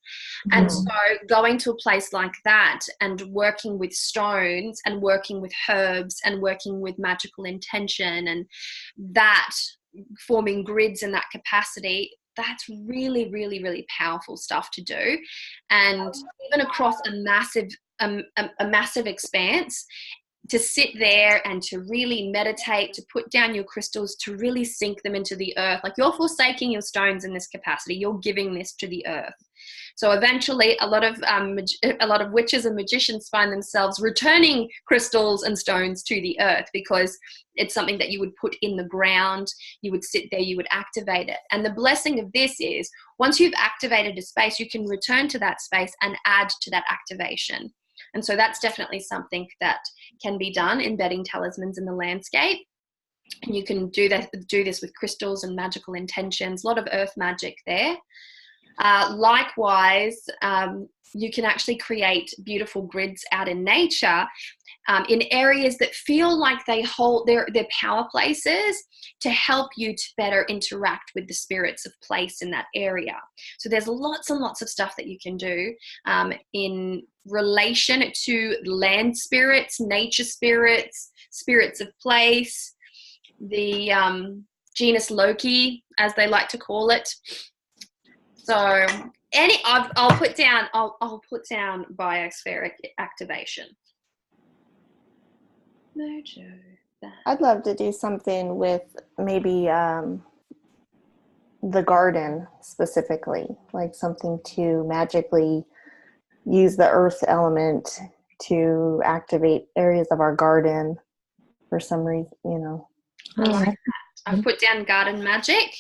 And so going to a place like that and working with stones and working with herbs and working with magical intention, and that forming grids in that capacity, that's really, really, really powerful stuff to do. And even across a massive expanse, to sit there and to really meditate, to put down your crystals, to really sink them into the earth. Like, you're forsaking your stones in this capacity. You're giving this to the earth. So eventually a lot of witches and magicians find themselves returning crystals and stones to the earth, because it's something that you would put in the ground, you would sit there, you would activate it. And the blessing of this is, once you've activated a space, you can return to that space and add to that activation. And so that's definitely something that can be done, embedding talismans in the landscape. And you can do this with crystals and magical intentions, a lot of earth magic there. Likewise, you can actually create beautiful grids out in nature, in areas that feel like they hold their power places, to help you to better interact with the spirits of place in that area. So there's lots and lots of stuff that you can do in relation to land spirits, nature spirits, spirits of place, the genus Loki, as they like to call it. So I'll put down biospheric activation. Mojo.
I'd love to do something with maybe the garden specifically, like something to magically use the earth element to activate areas of our garden for some reason, you know.
I like that. I've put down garden magic.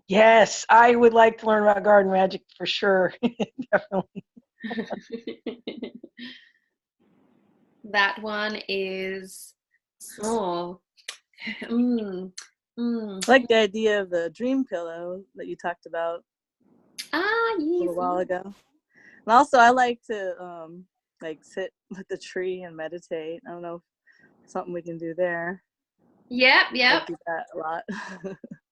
Yes, I would like to learn about garden magic for sure. Definitely.
That one is, I
like the idea of the dream pillow that you talked about
yes,
a little while ago. And also, I like to like sit with the tree and meditate. I don't know if something we can do there.
Yep.
I do that a lot.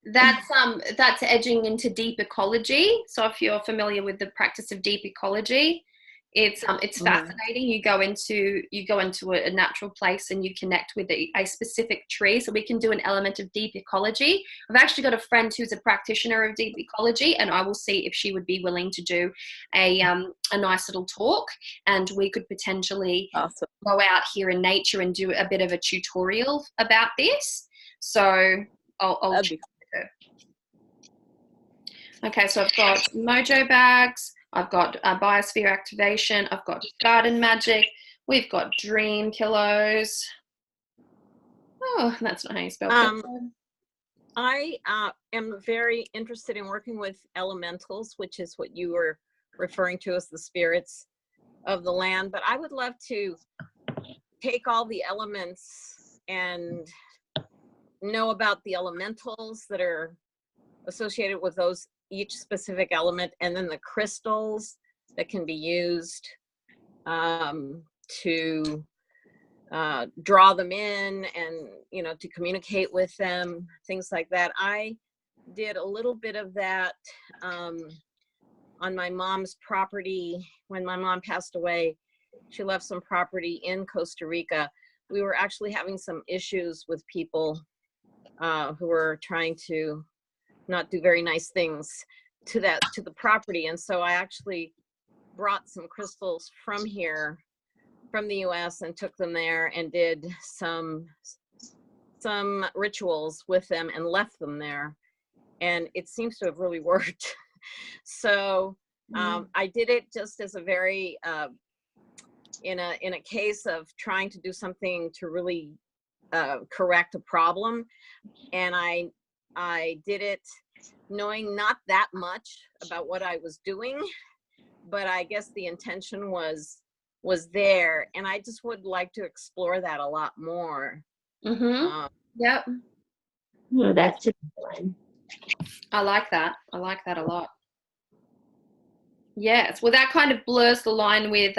That's edging into deep ecology. So if you're familiar with the practice of deep ecology, It's fascinating. You go into a natural place and you connect with a specific tree. So we can do an element of deep ecology. I've actually got a friend who's a practitioner of deep ecology, and I will see if she would be willing to do a nice little talk, and we could potentially go out here in nature and do a bit of a tutorial about this. So I'll check with her. Okay, so I've got mojo bags, I've got biosphere activation, I've got garden magic, we've got dream pillows. Oh, that's not how you spell pillow.
I am very interested in working with elementals, which is what you were referring to as the spirits of the land, but I would love to take all the elements and know about the elementals that are associated with those, each specific element, and then the crystals that can be used to draw them in and, you know, to communicate with them, things like that. I did a little bit of that on my mom's property. When my mom passed away, she left some property in Costa Rica. We were actually having some issues with people who were trying to not do very nice things to the property. And so I actually brought some crystals from here, from the US, and took them there and did some rituals with them and left them there. And it seems to have really worked. So I did it just as a very, in a case of trying to do something to really correct a problem. And I did it knowing not that much about what I was doing, but I guess the intention was there, and I just would like to explore that a lot more.
Yep.
Oh, that's a good one.
I like that a lot. Yes, well, that kind of blurs the line with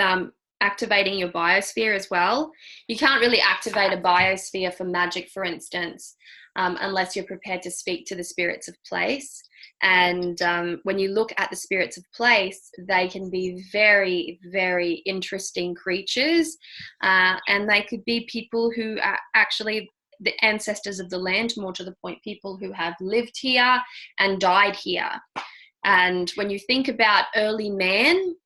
activating your biosphere as well. You can't really activate a biosphere for magic, for instance, unless you're prepared to speak to the spirits of place. And when you look at the spirits of place, they can be very, very interesting creatures. And they could be people who are actually the ancestors of the land, more to the point, people who have lived here and died here. And when you think about early man,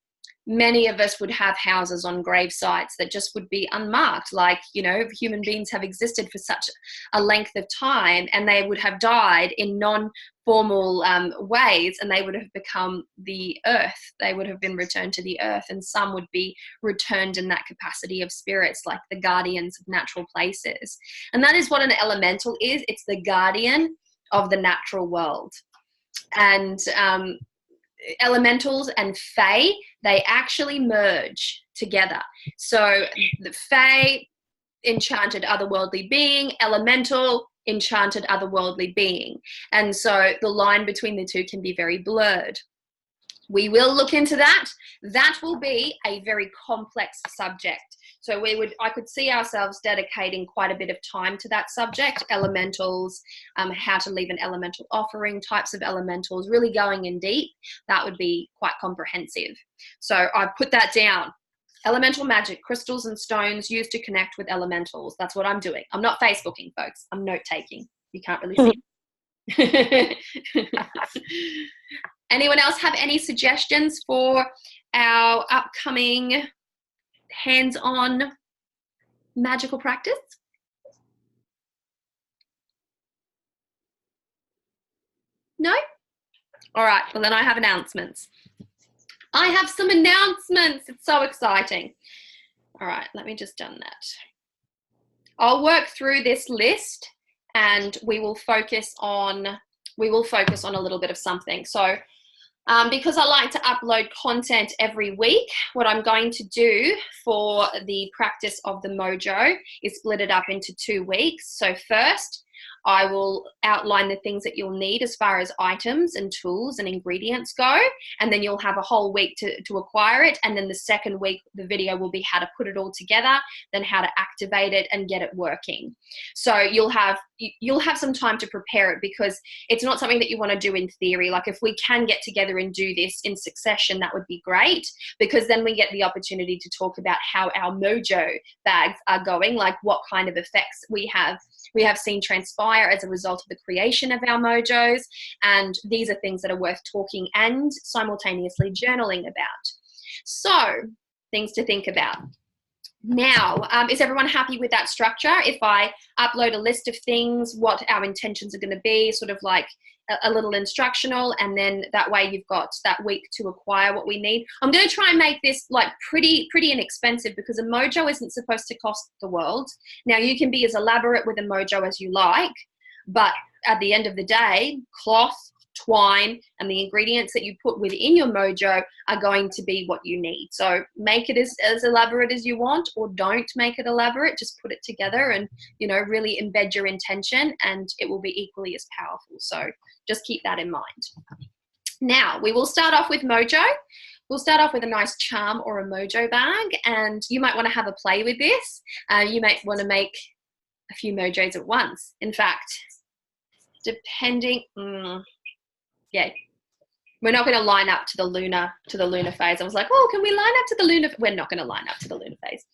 many of us would have houses on grave sites that just would be unmarked, like, you know, human beings have existed for such a length of time, and they would have died in non-formal ways, and they would have become the earth. They would have been returned to the earth, and some would be returned in that capacity of spirits, like the guardians of natural places. And that is what an elemental is. It's the guardian of the natural world. And elementals and fae, they actually merge together. So the fae, enchanted otherworldly being, elemental, enchanted otherworldly being. And so the line between the two can be very blurred. We will look into that. That will be a very complex subject. So I could see ourselves dedicating quite a bit of time to that subject, elementals, how to leave an elemental offering, types of elementals, really going in deep. That would be quite comprehensive. So I've put that down. Elemental magic, crystals and stones used to connect with elementals. That's what I'm doing. I'm not Facebooking, folks. I'm note-taking. You can't really see it. Anyone else have any suggestions for our upcoming hands-on magical practice? No? All right, well then I have announcements. I have some announcements. It's so exciting. All right, let me just done that. I'll work through this list and we will focus on a little bit of something. So because I like to upload content every week, what I'm going to do for the practice of the mojo is split it up into 2 weeks. So first, I will outline the things that you'll need as far as items and tools and ingredients go, and then you'll have a whole week to acquire it. And then the second week, the video will be how to put it all together, then how to activate it and get it working. So you'll have some time to prepare it, because it's not something that you want to do in theory. Like, if we can get together and do this in succession, that would be great, because then we get the opportunity to talk about how our mojo bags are going, like what kind of effects we have seen transpire as a result of the creation of our mojos. And these are things that are worth talking and simultaneously journaling about. So, things to think about. Now, is everyone happy with that structure? If I upload a list of things, what our intentions are going to be, sort of like a little instructional, and then that way you've got that week to acquire what we need. I'm going to try and make this like pretty inexpensive, because a mojo isn't supposed to cost the world. Now, you can be as elaborate with a mojo as you like, but at the end of the day, cloth, twine, and the ingredients that you put within your mojo are going to be what you need. So make it as elaborate as you want, or don't make it elaborate. Just put it together and, really embed your intention, and it will be equally as powerful. So just keep that in mind. Now, we will start off with mojo. We'll start off with a nice charm or a mojo bag, and you might want to have a play with this. You might want to make a few mojos at once. In fact, depending, yeah, we're not going to line up to the lunar phase. I was like, oh, can we line up to the lunar? We're not going to line up to the lunar phase.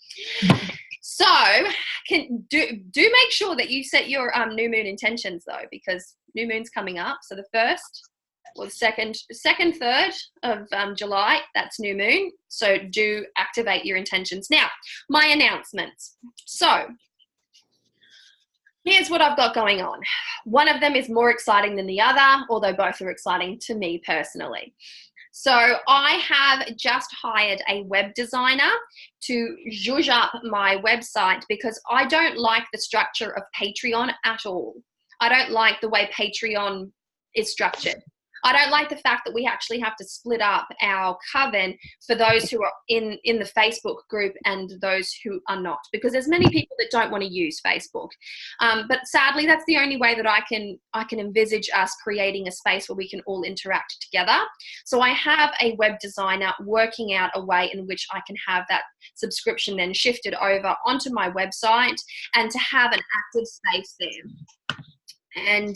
So do make sure that you set your new moon intentions, though, because new moon's coming up. So the first, or the second, third of July, that's new moon. So do activate your intentions. Now, my announcements. So here's what I've got going on. One of them is more exciting than the other, although both are exciting to me personally. So I have just hired a web designer to zhuzh up my website, because I don't like the structure of Patreon at all. I don't like the way Patreon is structured. I don't like the fact that we actually have to split up our coven for those who are in the Facebook group and those who are not, because there's many people that don't want to use Facebook. But sadly, that's the only way that I can envisage us creating a space where we can all interact together. So I have a web designer working out a way in which I can have that subscription then shifted over onto my website, and to have an active space there. And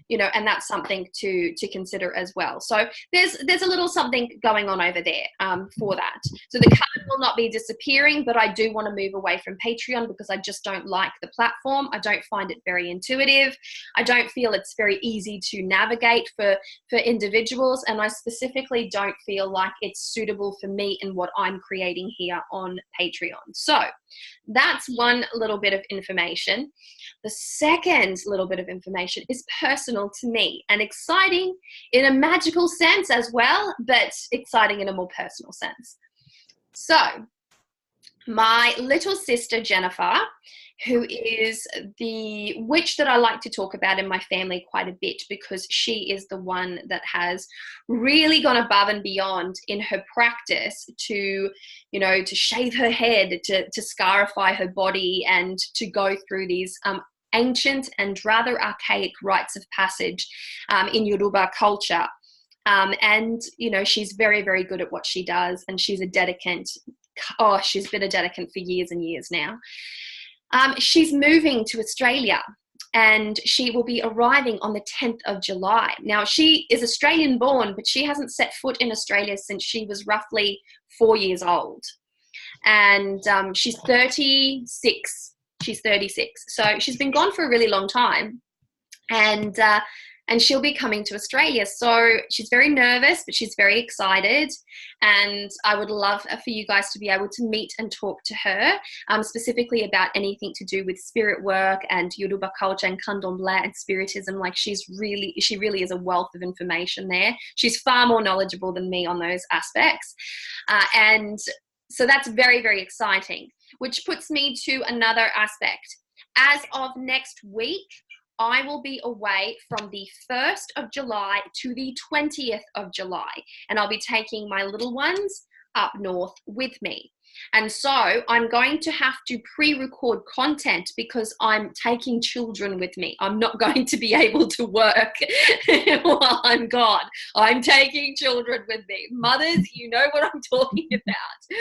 and that's something to consider as well. So there's a little something going on over there for that. So the coven will not be disappearing, but I do want to move away from Patreon, because I just don't like the platform. I don't find it very intuitive. I don't feel it's very easy to navigate for individuals, and I specifically don't feel like it's suitable for me and what I'm creating here on Patreon. So that's one little bit of information. The second little bit of information is personal to me and exciting in a magical sense as well, but exciting in a more personal sense. So my little sister Jennifer, who is the witch that I like to talk about in my family quite a bit, because she is the one that has really gone above and beyond in her practice to shave her head, to scarify her body, and to go through these ancient and rather archaic rites of passage in Yoruba culture. And she's very, very good at what she does, and she's a dedicant. Oh, she's been a dedicant for years and years now. She's moving to Australia, and she will be arriving on the 10th of July. Now, she is Australian born, but she hasn't set foot in Australia since she was roughly 4 years old. And she's 36. She's 36. So she's been gone for a really long time. And she'll be coming to Australia. So she's very nervous, but she's very excited. And I would love for you guys to be able to meet and talk to her, specifically about anything to do with spirit work and Yoruba culture and candomblé and spiritism. Like, she really is a wealth of information there. She's far more knowledgeable than me on those aspects. And so that's very, very exciting, which puts me to another aspect. As of next week, I will be away from the 1st of July to the 20th of July, and I'll be taking my little ones up north with me. And so I'm going to have to pre-record content because I'm taking children with me. I'm not going to be able to work while I'm gone. I'm taking children with me. Mothers, you know what I'm talking about.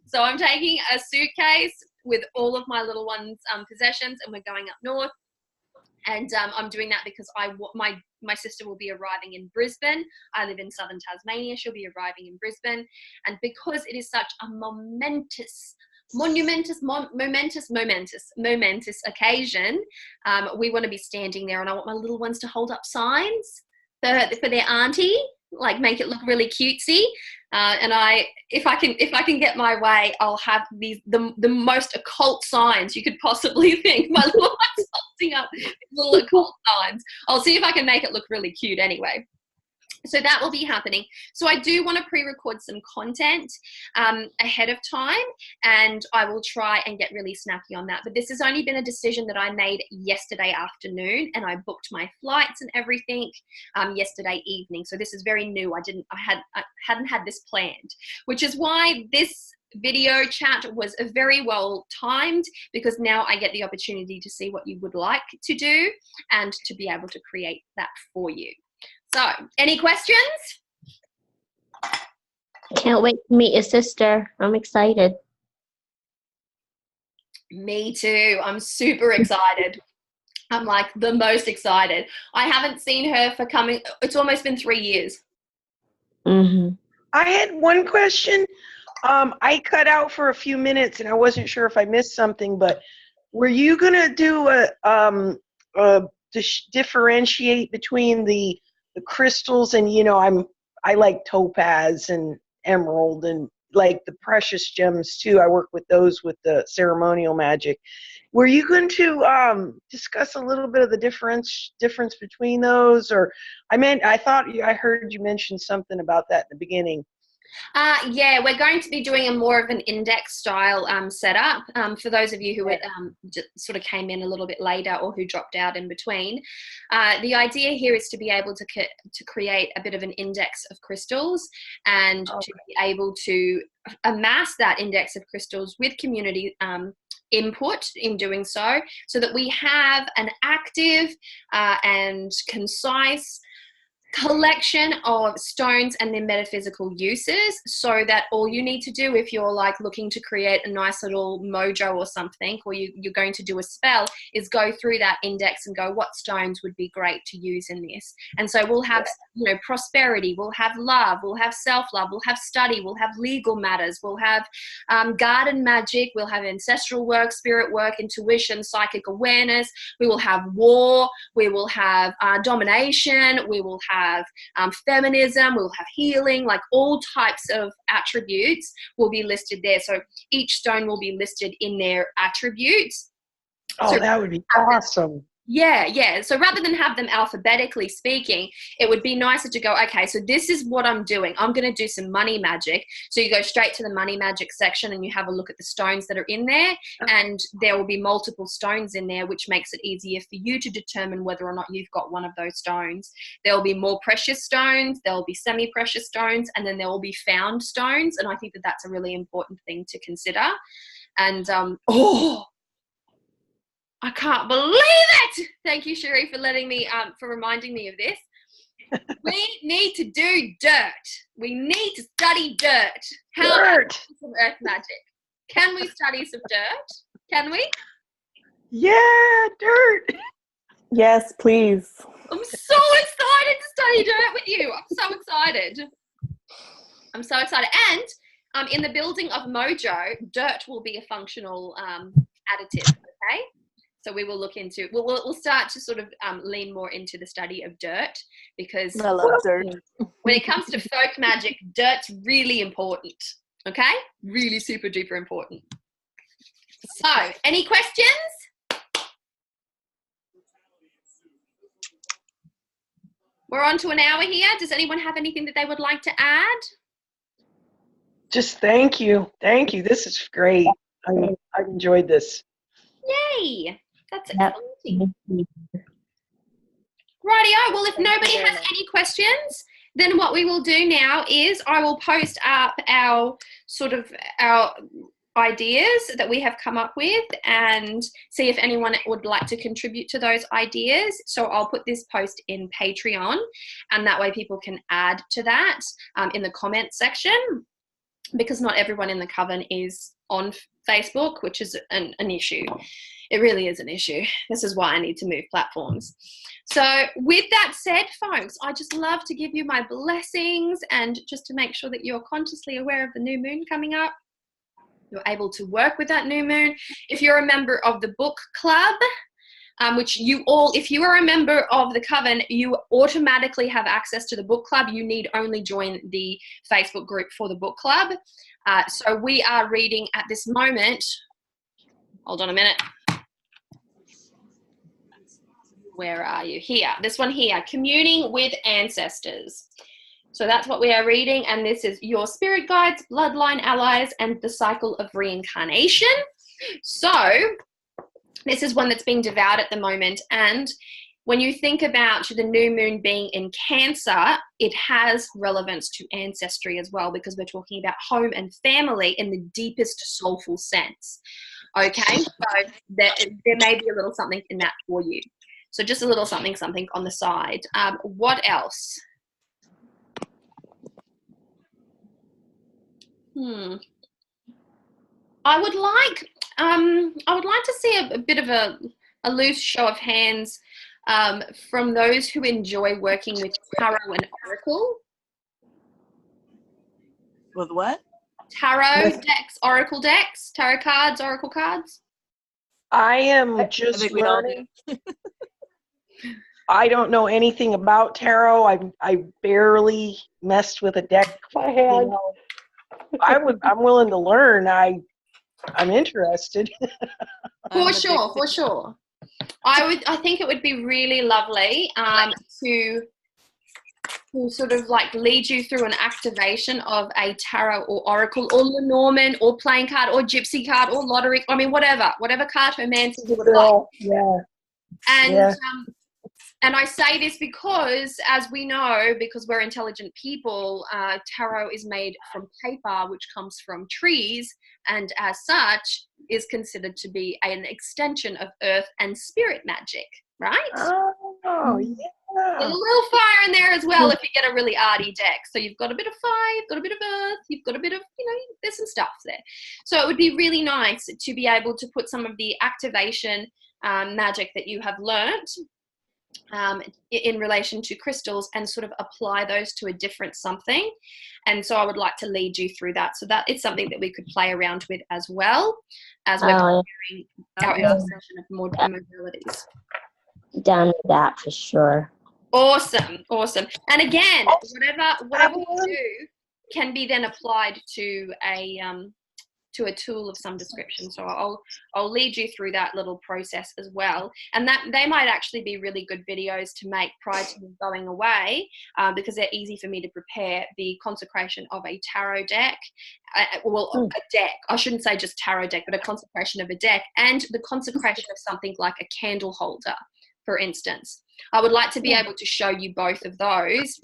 So I'm taking a suitcase with all of my little ones' possessions, and we're going up north. And I'm doing that because my sister will be arriving in Brisbane. I live in southern Tasmania. She'll be arriving in Brisbane. And because it is such a momentous occasion, we want to be standing there, and I want my little ones to hold up signs for their auntie, like make it look really cutesy. And if I can get my way, I'll have the most occult signs you could possibly think. My little one's holding up little occult signs. I'll see if I can make it look really cute anyway. So that will be happening. So I do want to pre-record some content ahead of time, and I will try and get really snappy on that. But this has only been a decision that I made yesterday afternoon, and I booked my flights and everything yesterday evening. So this is very new. I hadn't had this planned, which is why this video chat was very well timed, because now I get the opportunity to see what you would like to do and to be able to create that for you. So, any questions?
Can't wait to meet your sister. I'm excited.
Me too. I'm super excited. I'm like the most excited. I haven't seen her for it's almost been 3 years.
Mm-hmm.
I had one question. I cut out for a few minutes and I wasn't sure if I missed something, but were you going to do differentiate between the crystals and, I like topaz and emerald and like the precious gems too. I work with those with the ceremonial magic. Were you going to discuss a little bit of the difference between those? Or I thought I heard you mention something about that in the beginning.
Yeah, we're going to be doing a more of an index style setup. For those of you who just sort of came in a little bit later or who dropped out in between, the idea here is to be able to create a bit of an index of crystals and to be able to amass that index of crystals with community input in doing so that we have an active and concise collection of stones and their metaphysical uses, so that all you need to do if you're like looking to create a nice little mojo or something, or you're going to do a spell, is go through that index and go, what stones would be great to use in this? And so we'll have prosperity, we'll have love, we'll have self-love, we'll have study, we'll have legal matters, we'll have garden magic, we'll have ancestral work, spirit work, intuition, psychic awareness, we will have war, we will have domination, we will have feminism, we'll have healing, like all types of attributes will be listed there. So each stone will be listed in their attributes.
Oh, so that would be awesome.
Yeah. So rather than have them alphabetically speaking, it would be nicer to go, okay, so this is what I'm doing. I'm going to do some money magic. So you go straight to the money magic section and you have a look at the stones that are in there, and there will be multiple stones in there, which makes it easier for you to determine whether or not you've got one of those stones. There will be more precious stones, there will be semi-precious stones, and then there will be found stones. And I think that that's a really important thing to consider. And, I can't believe it! Thank you, Cherie, for for reminding me of this. We need to do dirt. We need to study dirt. How about some earth magic? Can we study some dirt? Can we?
Yeah, dirt.
Yes, please.
I'm so excited to study dirt with you. I'm so excited. And in the building of Mojo, dirt will be a functional additive, okay? So we will look into, we'll start to sort of lean more into the study of dirt, because
I love dirt.
When it comes to folk magic, dirt's really important, okay? Really super duper important. So, any questions? We're on to an hour here. Does anyone have anything that they would like to add?
Just thank you. Thank you. This is great. I've enjoyed this.
Yay. That's exciting. Rightio. Well, if nobody has any questions, then what we will do now is I will post up our ideas that we have come up with and see if anyone would like to contribute to those ideas. So I'll put this post in Patreon, and that way people can add to that in the comment section, because not everyone in the coven is on Facebook, which is an issue. It really is an issue. This is why I need to move platforms. So with that said, folks, I just love to give you my blessings, and just to make sure that you're consciously aware of the new moon coming up. You're able to work with that new moon. If you're a member of the book club, which if you are a member of the coven, you automatically have access to the book club. You need only join the Facebook group for the book club. So we are reading at this moment, hold on a minute. Where are you? Here, this one here, Communing with Ancestors. So that's what we are reading, and this is Your Spirit Guides, Bloodline Allies, and the Cycle of Reincarnation. So this is one that's being devoured at the moment, and when you think about the new moon being in Cancer, it has relevance to ancestry as well, because we're talking about home and family in the deepest soulful sense. Okay, so there may be a little something in that for you. So just a little something on the side. What else? I would like to see a bit of a loose show of hands from those who enjoy working with tarot and oracle.
With what?
Tarot decks, oracle decks, tarot cards, oracle cards.
I am just learning. I don't know anything about tarot. I barely messed with a deck by hand. I'm willing to learn. I'm interested.
For sure. I think it would be really lovely to sort of like lead you through an activation of a tarot or oracle or Lenormand or playing card or gypsy card or lottery. I mean, whatever cartomancy you would like.
Yeah.
And I say this because, as we know, because we're intelligent people, tarot is made from paper, which comes from trees, and as such is considered to be an extension of earth and spirit magic, right?
Oh, yeah.
A little fire in there as well if you get a really arty deck. So you've got a bit of fire, you've got a bit of earth, you've got a bit of, there's some stuff there. So it would be really nice to be able to put some of the activation magic that you have learnt in relation to crystals and sort of apply those to a different something. And so I would like to lead you through that. So that is something that we could play around with as well as we're preparing our session of more modalities.
Down with that for sure.
Awesome. And again, whatever you do can be then applied to a tool of some description. So I'll lead you through that little process as well. And that they might actually be really good videos to make prior to going away, because they're easy for me to prepare. The consecration of a tarot deck, a deck. I shouldn't say just tarot deck, but a consecration of a deck, and the consecration of something like a candle holder, for instance. I would like to be able to show you both of those,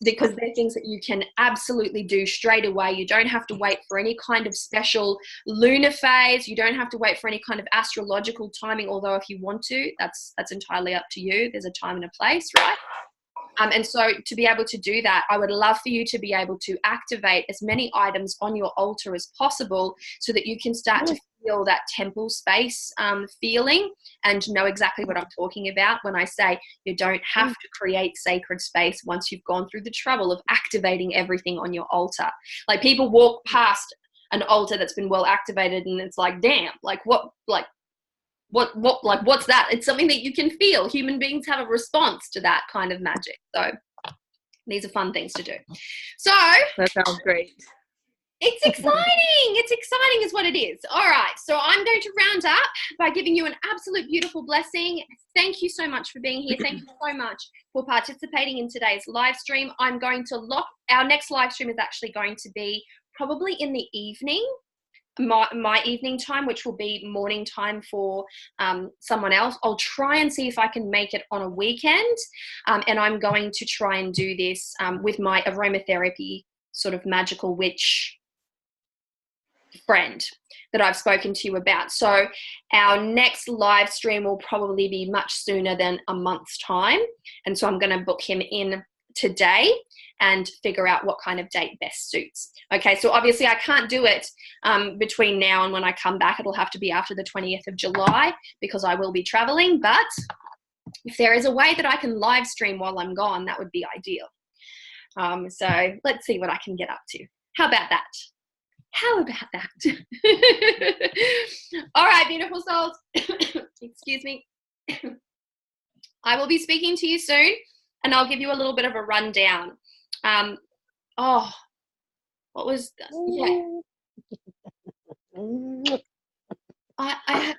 because they're things that you can absolutely do straight away. You don't have to wait for any kind of special lunar phase. You don't have to wait for any kind of astrological timing, although if you want to, that's entirely up to you. There's a time and a place, right? And so to be able to do that, I would love for you to be able to activate as many items on your altar as possible so that you can start to feel that temple space feeling and know exactly what I'm talking about when I say you don't have to create sacred space once you've gone through the trouble of activating everything on your altar. Like, people walk past an altar that's been well activated and it's like, damn, what's that? It's something that you can feel. Human beings have a response to that kind of magic. So these are fun things to do. So
that sounds great.
It's exciting. It's exciting is what it is. All right. So I'm going to round up by giving you an absolute beautiful blessing. Thank you so much for being here. Thank you so much for participating in today's live stream. I'm going to our next live stream is actually going to be probably in the evening. my evening time, which will be morning time for someone else. I'll try and see if I can make it on a weekend, and I'm going to try and do this with my aromatherapy sort of magical witch friend that I've spoken to you about. So our next live stream will probably be much sooner than a month's time, and so I'm going to book him in today and figure out what kind of date best suits. Okay, so obviously I can't do it between now and when I come back. It'll have to be after the 20th of July because I will be traveling, but if there is a way that I can live stream while I'm gone, that would be ideal. So let's see what I can get up to. How about that? How about that? All right, beautiful souls. Excuse me. I will be speaking to you soon, and I'll give you a little bit of a rundown. What was that? Yeah. I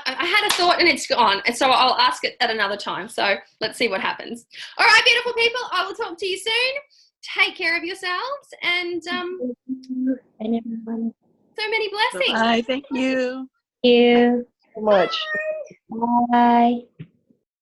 had a thought and it's gone, and so I'll ask it at another time. So let's see what happens. All right, beautiful people, I will talk to you soon. Take care of yourselves, and so many blessings.
Bye. Thank you.
Thank you
So much.
Bye.